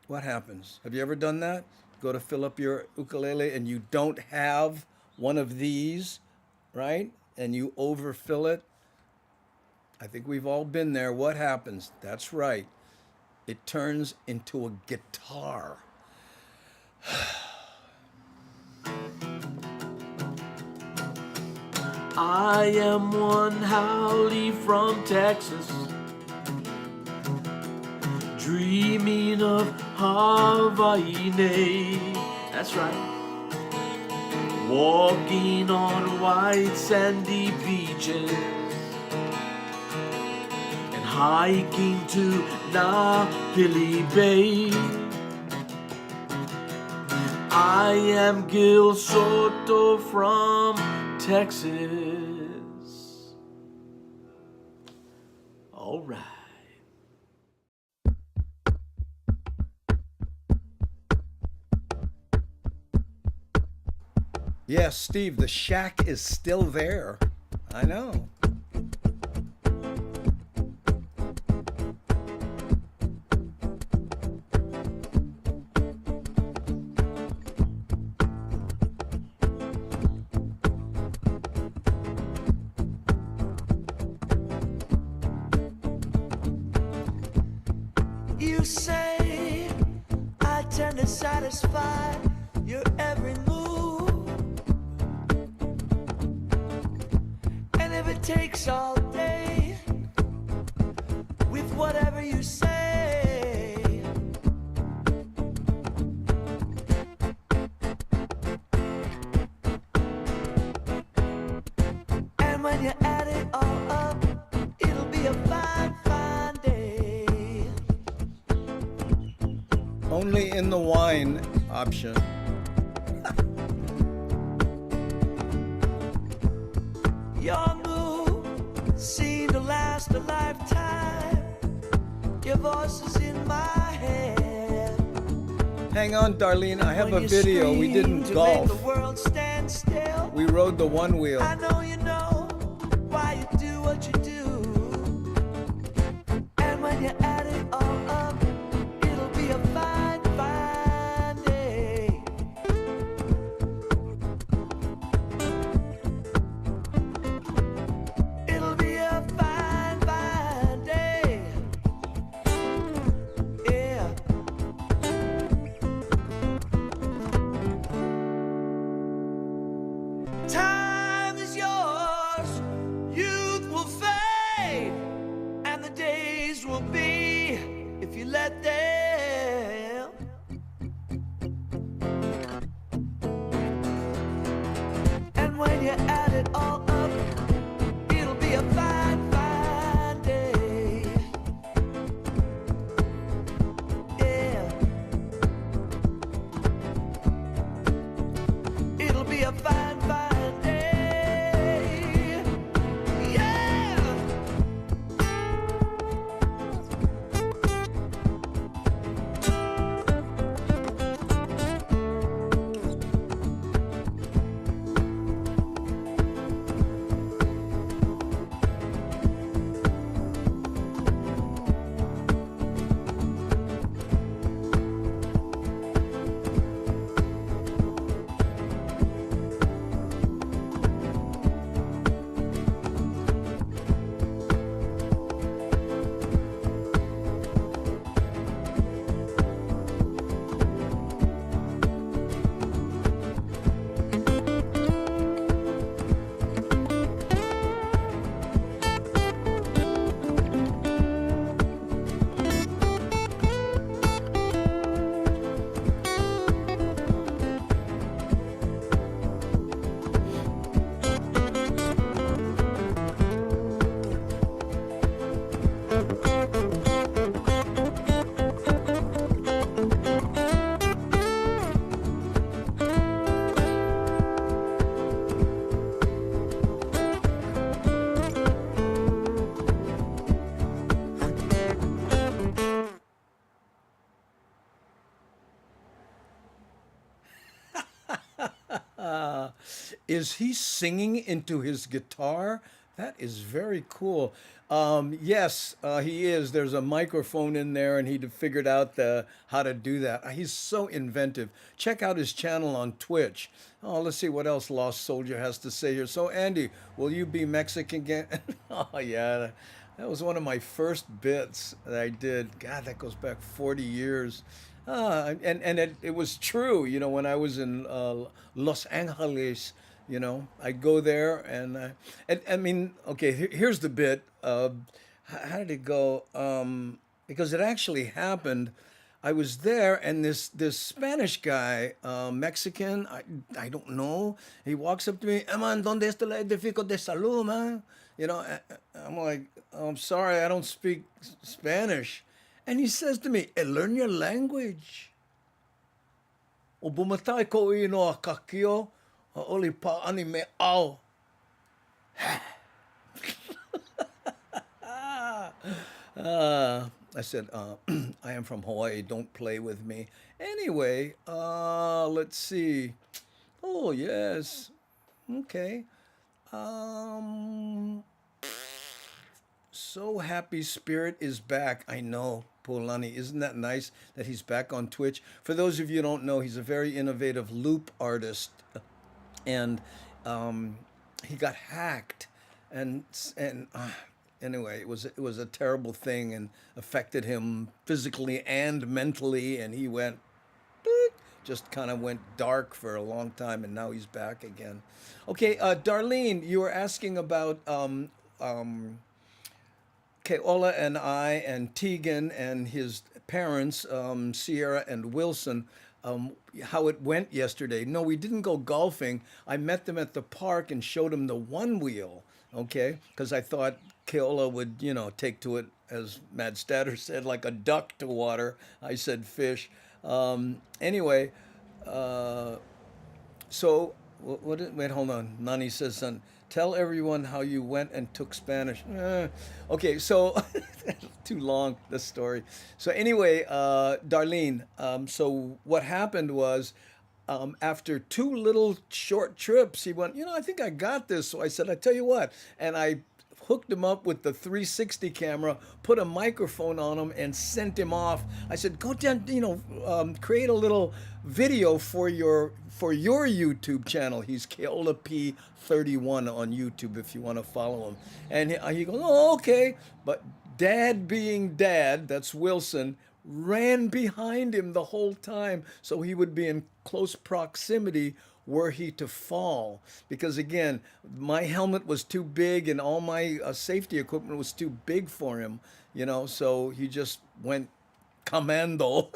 What happens? Have you ever done that? Go to fill up your ukulele and you don't have one of these, right? And you overfill it. I think we've all been there. What happens? That's right. It turns into a guitar. I am one haole from Texas, dreaming of Hawaii. That's right. Walking on white sandy beaches and hiking to Napili Bay. I am Gil Soto from Texas. All right. Yes, Steve, the shack is still there. I know. You say I tend to satisfy your every move, and if it takes all day with whatever you say, and when you add it all up, it'll be a fine, fine day. Only in the wine option. Your move seemed to last a lifetime. Your voice is in my head. Hang on, Darlene. I have a When you video. We scream didn't to golf. make the world stand still. We rode the one wheel. I know you know why you do what you do. And when you add it all up, it'll be a fine, fine day. Time is yours, youth will fade, and the days will be if you let them. And when you add it all up, it'll be a fine, fine day. Yeah. It'll be a fine, fine day. Yeah. Is he singing into his guitar? That is very cool. Yes, he is. There's a microphone in there, and he figured out how to do that. He's so inventive. Check out his channel on Twitch. Oh, let's see what else Lost Soldier has to say here. So, Andy, will you be Mexican again? Oh, yeah. That was one of my first bits that I did. God, that goes back 40 years. And it was true, you know, when I was in Los Angeles, you know, I'd go there and I mean, okay, here's the bit. How did it go? Because it actually happened. I was there, and this Spanish guy, Mexican, I don't know. He walks up to me, "Man, ¿dónde está el edificio de salud, man?" You know, I'm like, "I'm sorry, I don't speak Spanish." And he says to me, "Learn your language. O Bumatai ko ino akakio, oli pa anime ao." I said, I am from Hawaii. Don't play with me. Anyway, let's see. Oh, yes. Okay. So happy Spirit is back. I know, Polani. Isn't that nice that he's back on Twitch? For those of you who don't know, he's a very innovative loop artist. And he got hacked. And anyway, it was a terrible thing and affected him physically and mentally. And he went, just kind of went dark for a long time. And now he's back again. Okay, Darlene, you were asking about Keola and I and Tegan and his parents, Sierra and Wilson, how it went yesterday. No, we didn't go golfing. I met them at the park and showed them the one wheel, okay? Because I thought Keola would, you know, take to it, as Mad Statter said, like a duck to water. I said fish. Anyway, so, wait, hold on. Nani says something. Tell everyone how you went and took Spanish. Okay, so too long, this story. So anyway, Darlene, so what happened was after two little short trips, he went, I think I got this. So I said, I tell you what. And I hooked him up with the 360 camera, put a microphone on him, and sent him off. I said, go down, create a little video for your YouTube channel. He's Keola P31 on YouTube if you want to follow him. And he goes, oh, okay. But Dad being Dad, that's Wilson, ran behind him the whole time so he would be in close proximity were he to fall. Because again, my helmet was too big and all my safety equipment was too big for him, so he just went commando.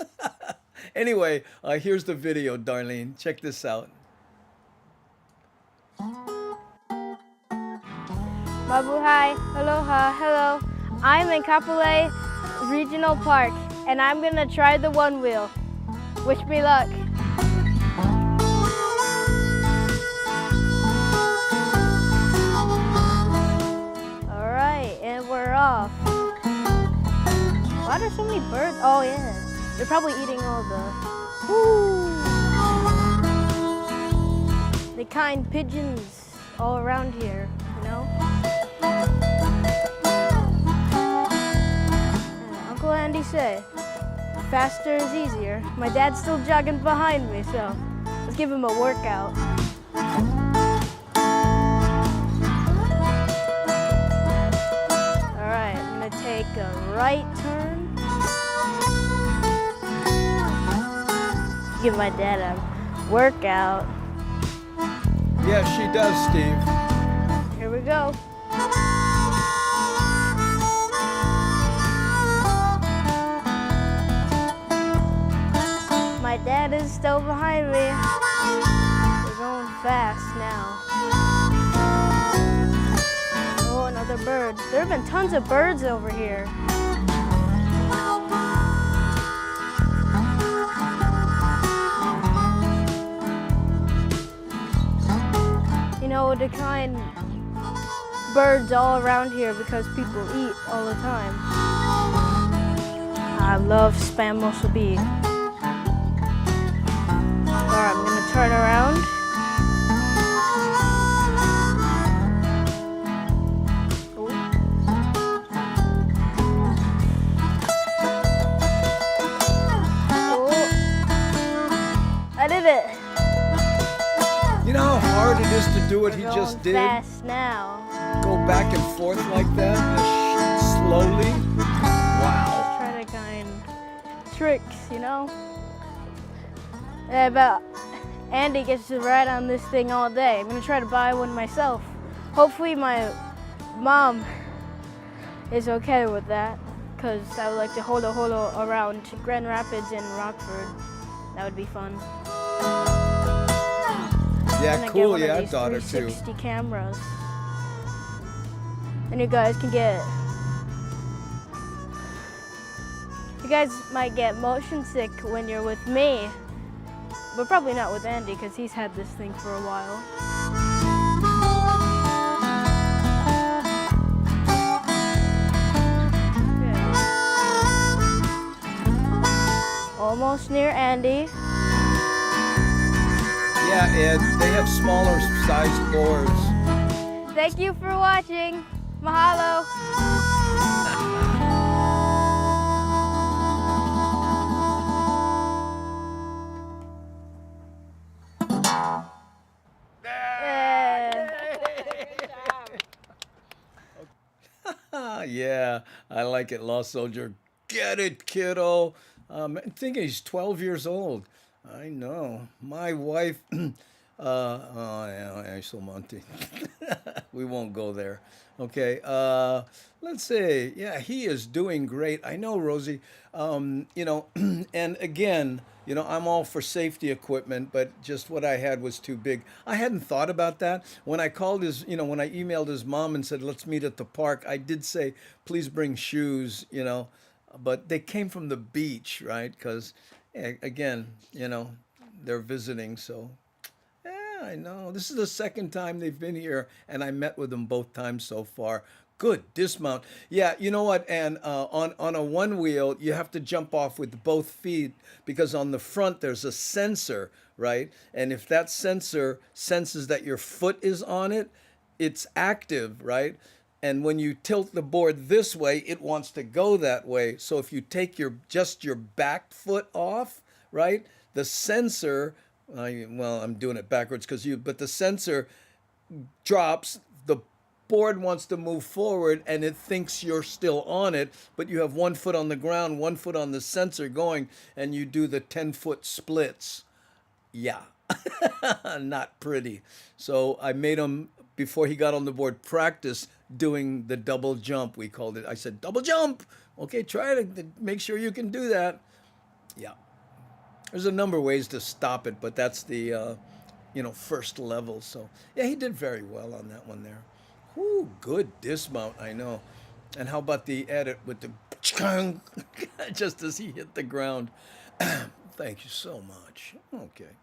Anyway, here's the video, Darlene. Check this out. Mabuhay, aloha, hello. I'm in Kapolei Regional Park, and I'm gonna try the one wheel. Wish me luck. All right, and we're off. Why are there so many birds? Oh yeah, they're probably eating all the kind pigeons all around here, Uncle Andy said, faster is easier. My dad's still jogging behind me, so let's give him a workout. All right, I'm gonna take a right turn. Give my dad a workout. Yeah, she does, Steve. Here we go. My dad is still behind me. We're going fast now. Oh, another bird. There have been tons of birds over here. The kind birds all around here because people eat all the time. I love spam musubi. Alright, I'm gonna turn around. Oh. I did it. You know how hard it is to do what he just did? Fast now. Go back and forth like that, slowly. Wow. Try to kind tricks, But Andy gets to ride on this thing all day. I'm gonna try to buy one myself. Hopefully my mom is okay with that, because I would like to holo around Grand Rapids and Rockford. That would be fun. Yeah, cool. Yeah, I've daughter too. 360 cameras. And you guys can get. You guys might get motion sick when you're with me, but probably not with Andy because he's had this thing for a while. Okay. Almost near Andy. Yeah, Ed, they have smaller sized boards. Thank you for watching. Mahalo. Yeah, I like it, Lost Soldier. Get it, kiddo. I'm thinking he's 12 years old. I know. My wife, yeah, so Monty. We won't go there. Okay, let's see. Yeah, he is doing great. I know, Rosie. And again, I'm all for safety equipment, but just what I had was too big. I hadn't thought about that. When I called when I emailed his mom and said, let's meet at the park, I did say, please bring shoes, but they came from the beach, right? Because, again, they're visiting, so. Yeah, I know. This is the second time they've been here, and I met with them both times so far. Good dismount. Yeah, you know what? And on a one wheel, you have to jump off with both feet because on the front there's a sensor, right? And if that sensor senses that your foot is on it, it's active, right? And when you tilt the board this way, it wants to go that way. So if you take just your back foot off, right? The sensor, I'm doing it backwards but the sensor drops, the board wants to move forward and it thinks you're still on it, but you have 1 foot on the ground, 1 foot on the sensor going, and you do the 10-foot splits. Yeah, Not pretty. So I made him, before he got on the board, practice doing the double jump. We called it. I said, double jump. Okay, try to make sure you can do that. Yeah. There's a number of ways to stop it, but that's the, first level. So yeah, he did very well on that one there. Whoo, good dismount, I know. And how about the edit with the just as he hit the ground? Thank you so much. Okay.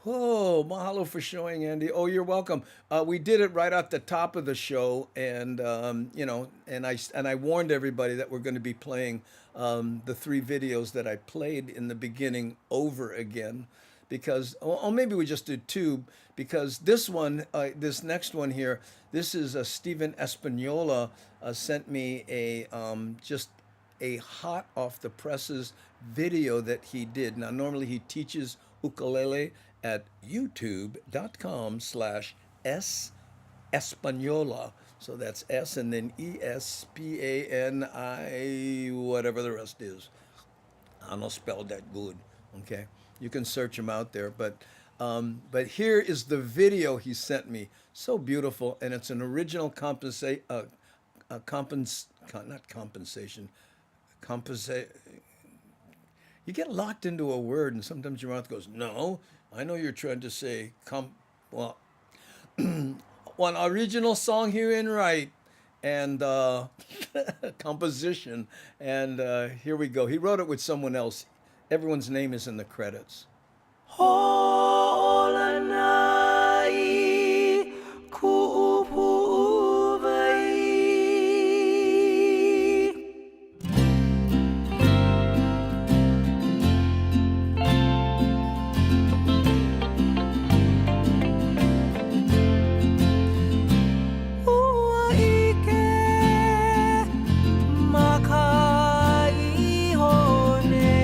Oh, mahalo for showing, Andy. Oh, you're welcome. We did it right at the top of the show, and I warned everybody that we're going to be playing the 3 videos that I played in the beginning over again, because, or maybe we just did 2, because this one, this next one here, this is Stephen Espanola sent me just a hot off the presses video that he did. Now, normally he teaches ukulele at youtube.com/S Espanola. So that's S and then ESPANI, whatever the rest is. I don't spell that good. Okay. You can search him out there. But here is the video he sent me. So beautiful. And it's an original you get locked into a word and sometimes your mouth goes, no, I know you're trying to say, one original song here in right and composition. And here we go. He wrote it with someone else. Everyone's name is in the credits. Holanai kuupuvai. Ua ike makai honei.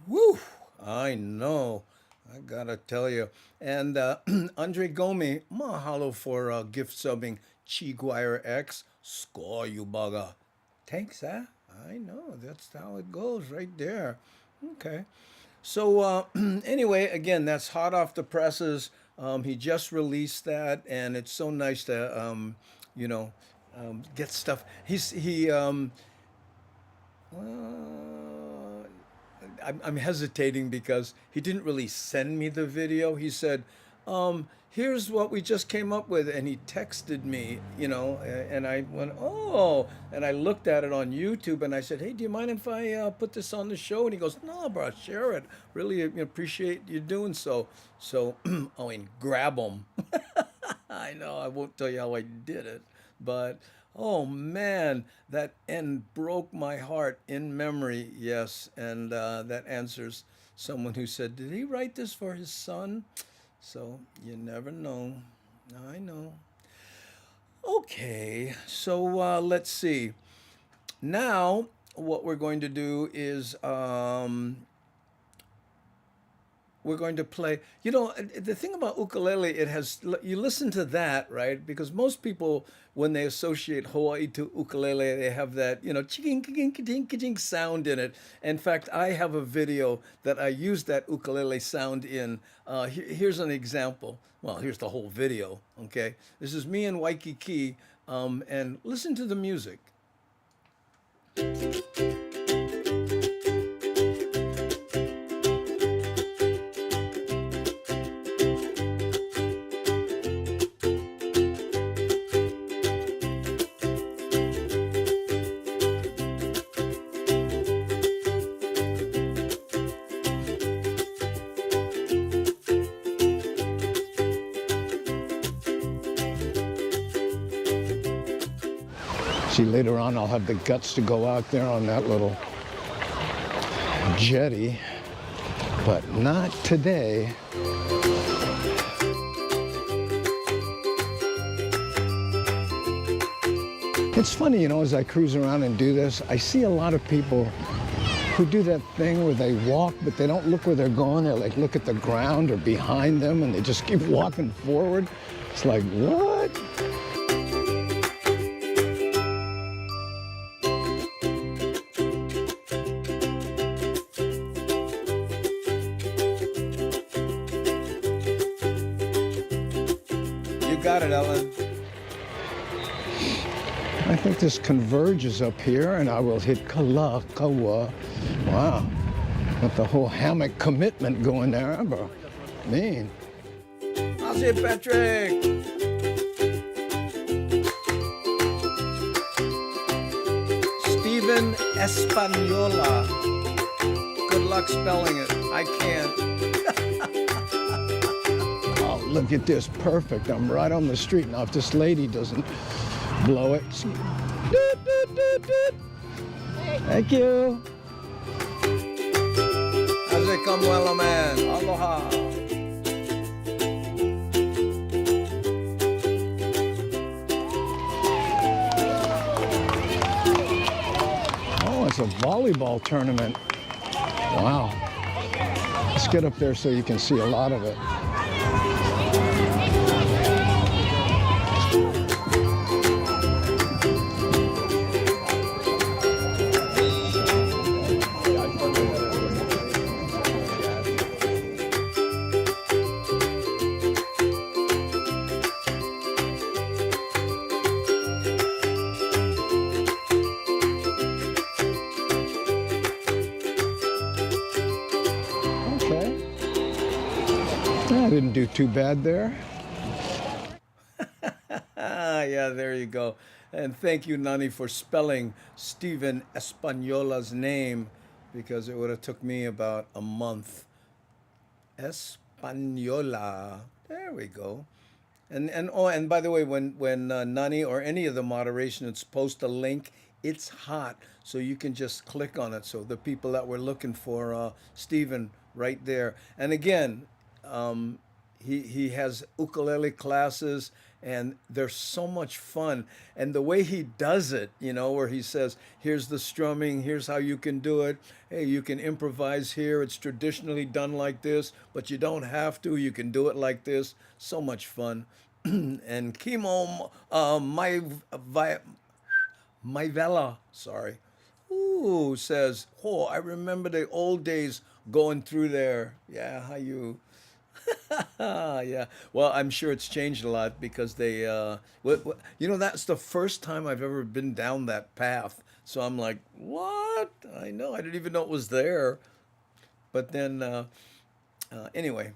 Woo! I know. I gotta tell you. And Andre Gomi, mahalo for gift subbing Chiguire X. Score you bugger. Thanks, huh? I know. That's how it goes right there. Okay. So anyway, again, that's hot off the presses. He just released that, and it's so nice to, you know, get stuff. Uh, I'm hesitating because he didn't really send me the video. He said, "Here's what we just came up with," and he texted me, and I went, "Oh," and I looked at it on YouTube, and I said, "Hey, do you mind if I put this on the show?" And he goes, "No, bro, share it. Really appreciate you doing so." So, I mean, grab them. I know I won't tell you how I did it, but oh man, that end broke my heart in memory. Yes, and that answers someone who said, "Did he write this for his son?" So you never know. I know. Okay, so let's see. Now, what we're going to do is we're going to play. The thing about ukulele, it has, you listen to that, right? Because most people, when they associate Hawaii to ukulele, they have that, ching, ching, ching, ching sound in it. In fact, I have a video that I use that ukulele sound in. Here's an example. Well, here's the whole video, okay? This is me in Waikiki, and listen to the music. See, later on I'll have the guts to go out there on that little jetty, but not today. It's funny, as I cruise around and do this, I see a lot of people who do that thing where they walk, but they don't look where they're going. They look at the ground or behind them, and they just keep walking forward. It's like, what? You got it, Ellen. I think this converges up here, and I will hit Kalakaua. Wow, got the whole hammock commitment going there, bro. Mean. How's it, Patrick? Stephen Espanola. Good luck spelling it. I can't. Oh, look at this, perfect. I'm right on the street. Now, if this lady doesn't blow it. Doot, doot, doot, doot. Thank you. How's it come, well, man? Aloha. Oh, it's a volleyball tournament. Wow. Let's get up there so you can see a lot of it. I didn't do too bad there. Yeah, there you go. And thank you, Nani, for spelling Stephen Espanola's name, because it would have took me about a month. Espanola. There we go. And by the way, when Nani or any of the moderation post a link, it's hot, so you can just click on it. So the people that were looking for Stephen right there. And again, he has ukulele classes, and they're so much fun. And the way he does it, where he says, here's the strumming, here's how you can do it. Hey, you can improvise here. It's traditionally done like this, but you don't have to. You can do it like this. So much fun. And Kimo Maivela, sorry, says, oh, I remember the old days going through there. Yeah, how you? Yeah. Well, I'm sure it's changed a lot because they, that's the first time I've ever been down that path. So I'm like, what? I know. I didn't even know it was there. But then, anyway,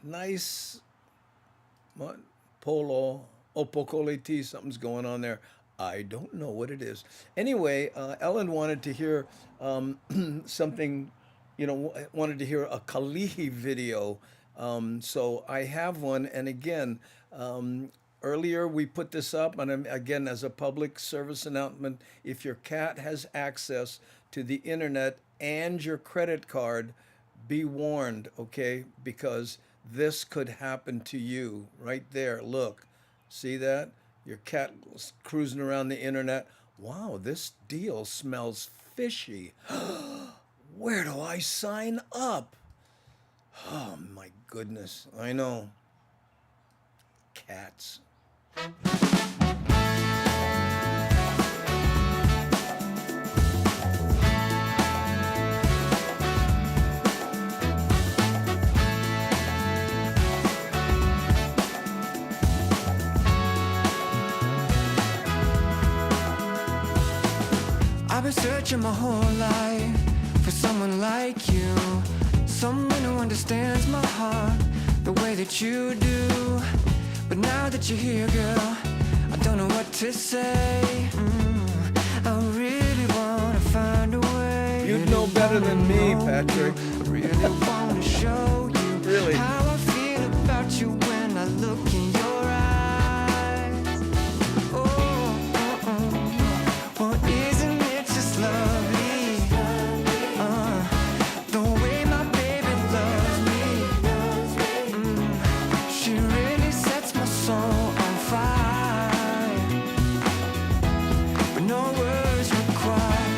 nice. What? Polo. Opokoleti. Something's going on there. I don't know what it is. Anyway, Ellen wanted to hear something, wanted to hear a Kalihi video. So I have one. And again, earlier we put this up, and again, as a public service announcement, if your cat has access to the internet and your credit card, be warned, okay? Because this could happen to you right there. Look, see that? Your cat was cruising around the internet. Wow, this deal smells fishy. Where do I sign up? Oh my goodness, I know. Cats. I've been searching my whole life for someone like you, someone who understands my heart the way that you do. But now that you're here, girl, I don't know what to say. I really wanna find a way. You'd know better than me, Patrick. I really wanna show you Really? how I feel about you when I look in your eyes. Well, isn't it just lovely? The way my baby loves me. She really sets my soul on fire. But no words required.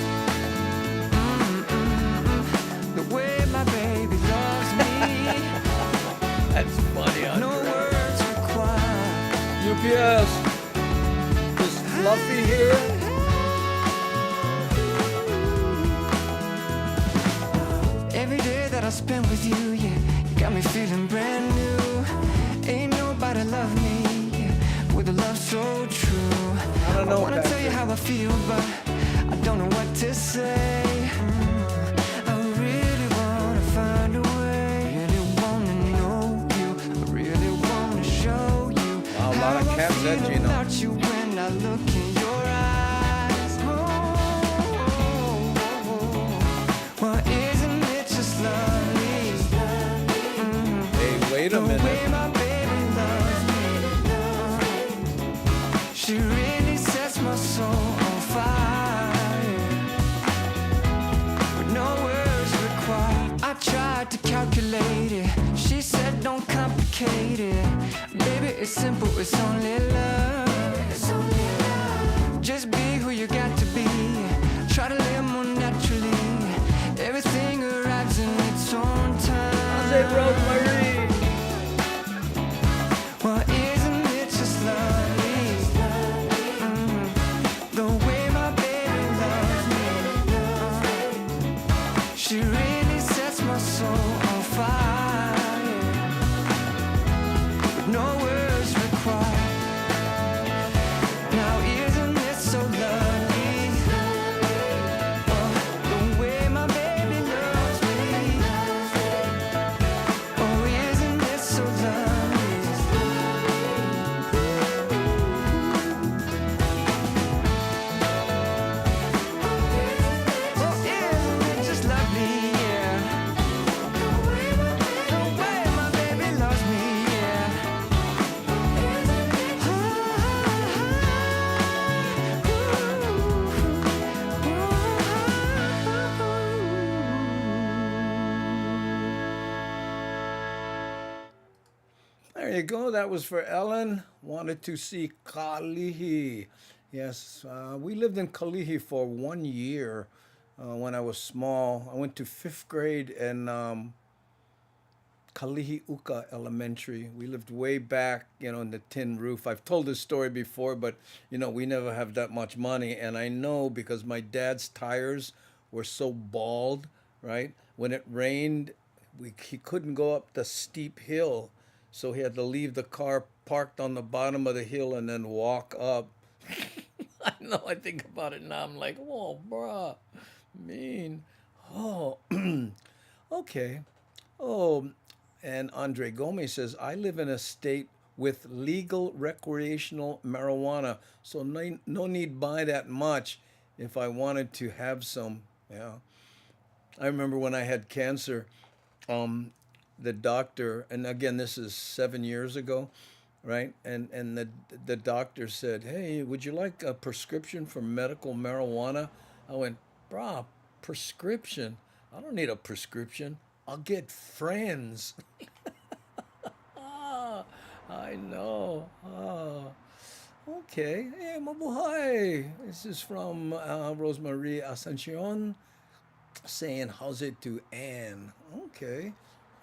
The way my baby loves me. That's funny, No Andre. words required. UPS. Is Fluffy here? Every day that I spend with you, yeah, you got me feeling brand new. Ain't nobody love me, yeah, with a love so true. I don't know, wanna tell you Patrick. how I feel, but I don't know what to say. I really wanna find a way. Really wanna know you. I really wanna show you. Wow, a lot of how I cats feel there, Gino. about you when I look in your eyes. Well, isn't it just lovely? Hey, wait a The way minute. my baby loves me. She really sets my soul on fire. With no words required. I tried to calculate it. She said don't complicate it. Baby, it's simple, it's only love. It's only love. Just be who you got to be. Try to live more naturally. Everything arrives in its own time. Say Rosemary. Well, isn't it just lovely? The way my baby loves me. She really sets my soul on fire. With no words required. Now isn't it so lovely? you go. That was for Ellen. Wanted to see Kalihi. Yes, we lived in Kalihi for 1 year when I was small. I went to fifth grade in Kalihi Uka Elementary. We lived way back, in the tin roof. I've told this story before, but we never have that much money. And I know because my dad's tires were so bald, right? When it rained, he couldn't go up the steep hill, so he had to leave the car parked on the bottom of the hill and then walk up. I know. I think about it now. I'm like, oh, bruh, mean. Oh, okay. Oh. And Andre Gomez says, I live in a state with legal recreational marijuana, so no need buy that much if I wanted to have some. Yeah. I remember when I had cancer, the doctor, and again, this is 7 years ago, right? And the doctor said, hey, would you like a prescription for medical marijuana? I went, brah, prescription? I don't need a prescription. I'll get friends. I know. Okay. Hey, mabuhay. This is from Rosemarie Ascension saying, how's it to Anne? Okay.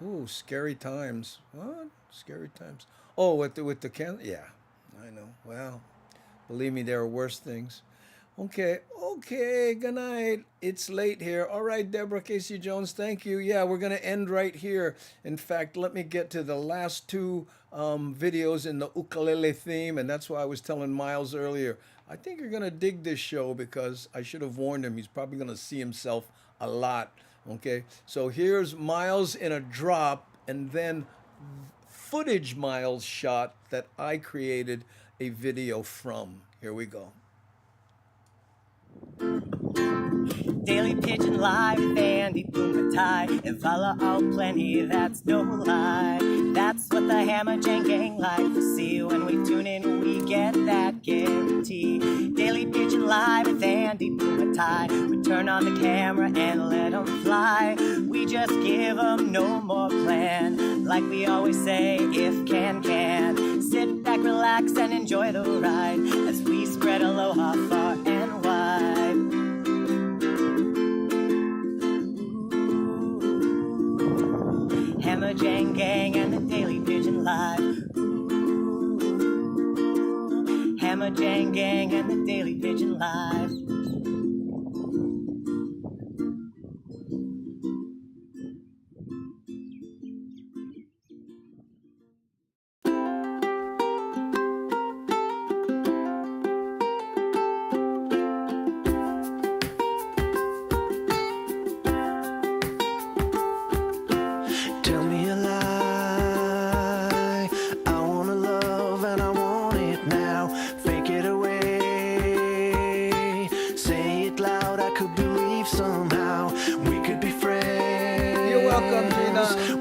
Ooh, scary times. What? Scary times. Oh, with the can? Yeah, I know. Well, believe me, there are worse things. Okay, good night. It's late here. All right, Deborah Casey Jones, thank you. Yeah, we're going to end right here. In fact, let me get to the last two videos in the ukulele theme, and that's why I was telling Miles earlier. I think you're going to dig this show because I should have warned him. He's probably going to see himself a lot. Okay, so here's Miles in a drop, and then footage Miles shot that I created a video from. Here we go. Daily Pigeon Live with Andy Bumatai. Evala all plenty, that's no lie. That's what the Hammer Jang Gang like to see. When we tune in, we get that guarantee. Daily Pigeon Live with Andy Bumatai. We turn on the camera and let them fly. We just give them no more plan. Like we always say, if can. Sit back, relax, and enjoy the ride as we spread aloha far and wide. Hammer Jang Gang and the Daily Pigeon Live. Ooh, Hammer Jang Gang and the Daily Pigeon Live.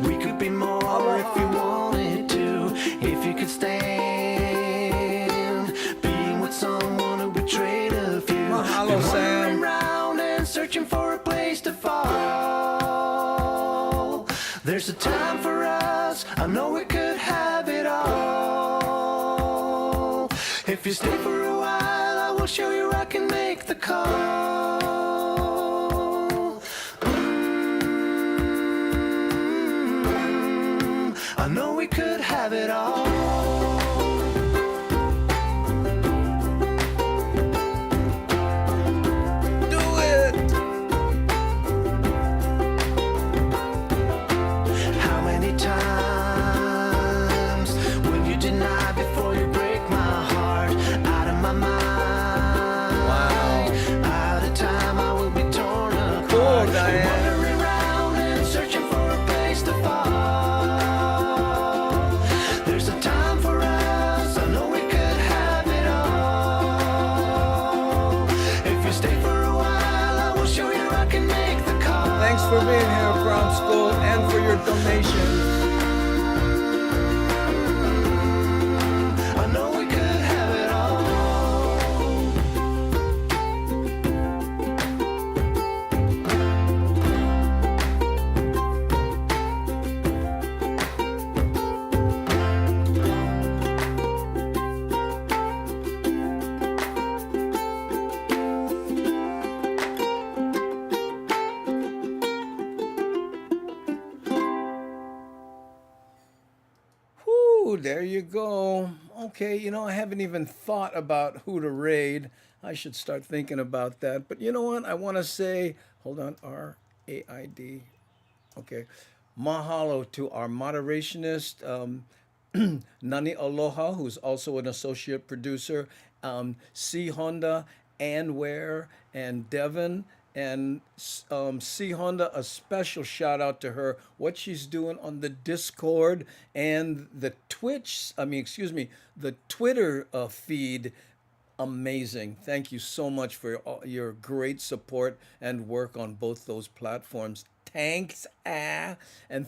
We could be more if you wanted to. If you could stand being with someone who betrayed a few. Mahalo, Sam. Round and searching for a place to fall. There's a time for us. I know we could have it all. If you stay for a while, I will show you I can make the call. I know we could have it all. Do it! How many times will you deny before you break my heart? Out of my mind. Wow. Out of time, I will be torn apart. Cool, Diane. Wandering around and searching for a place to fall. Thanks for being here, Brown School, and for your donations. I know we could have it all. you go. Okay, you know, I haven't even thought about who to raid. I should start thinking about that. But you know what? I want to say, hold on, RAID. Okay. Mahalo to our moderationist, Nani Aloha, who's also an associate producer, C Honda, Ann Ware, and Devin. And C Honda, a special shout out to her, what she's doing on the Discord and the Twitch, excuse me, the Twitter feed. Amazing. Thank you so much for your great support and work on both those platforms. Thanks, and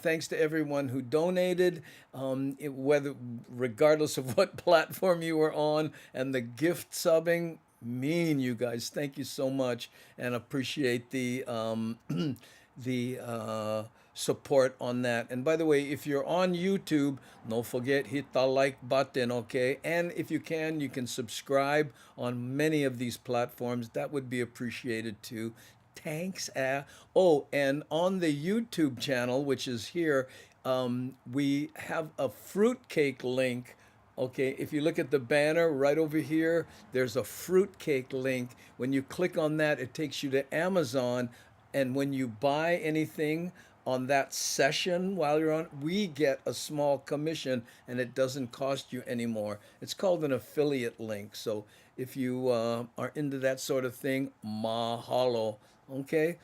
thanks to everyone who donated, whether regardless of what platform you were on, and the gift subbing. Mean you guys, thank you so much, and appreciate the the support on that. And by the way, if you're on YouTube, don't forget hit the like button, okay? And if you can subscribe on many of these platforms. That would be appreciated too. Thanks. Oh, and on the YouTube channel, which is here, we have a fruitcake link. Okay, if you look at the banner right over here, there's a fruitcake link. When you click on that, it takes you to Amazon. And when you buy anything on that session while you're on, we get a small commission and it doesn't cost you anymore. It's called an affiliate link. So if you are into that sort of thing, mahalo. Okay.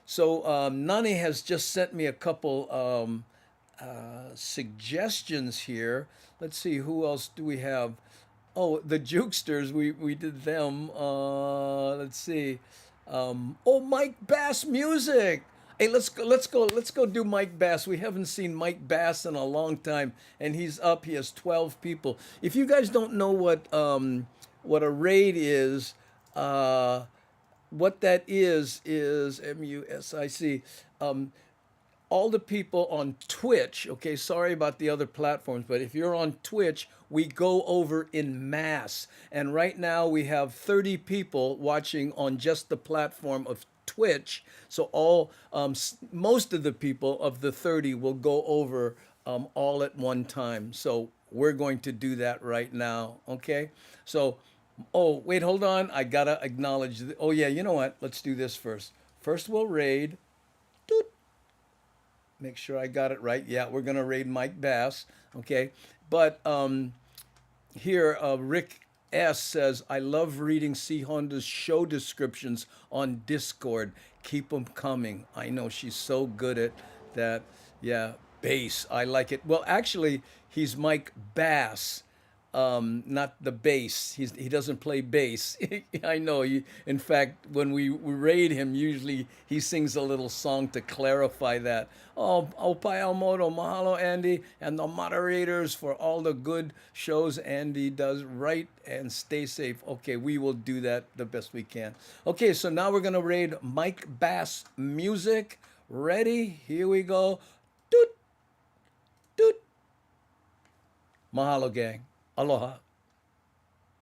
So Nani has just sent me a couple suggestions here. Let's see, who else do we have? Oh, the Jukesters, we did them. Let's see. Oh, Mike Bass music. Hey, let's go do Mike Bass. We haven't seen Mike Bass in a long time, and he's up. He has 12 people. If you guys don't know what a raid is, what that is MUSIC. All the people on Twitch, okay, sorry about the other platforms, but if you're on Twitch, we go over in mass. And right now we have 30 people watching on just the platform of Twitch. So most of the people of the 30 will go over all at one time. So we're going to do that right now, okay? So, oh, wait, hold on. I gotta acknowledge, oh yeah, you know what? Let's do this first. First we'll raid. Doot. Make sure I got it right. Yeah, we're gonna raid Mike Bass. Okay, but here Rick S says, I love reading C Honda's show descriptions on Discord. Keep them coming. I know she's so good at that. Yeah, bass. I like it. Well, actually, he's Mike Bass. Not the bass. He doesn't play bass. I know. In fact, when we raid him, usually he sings a little song to clarify that. Oh, Pai Almodo, mahalo, Andy, and the moderators for all the good shows Andy does. Right, and stay safe. Okay, we will do that the best we can. Okay, so now we're gonna raid Mike Bass music. Ready? Here we go. Doot, doot. Mahalo, gang. Aloha.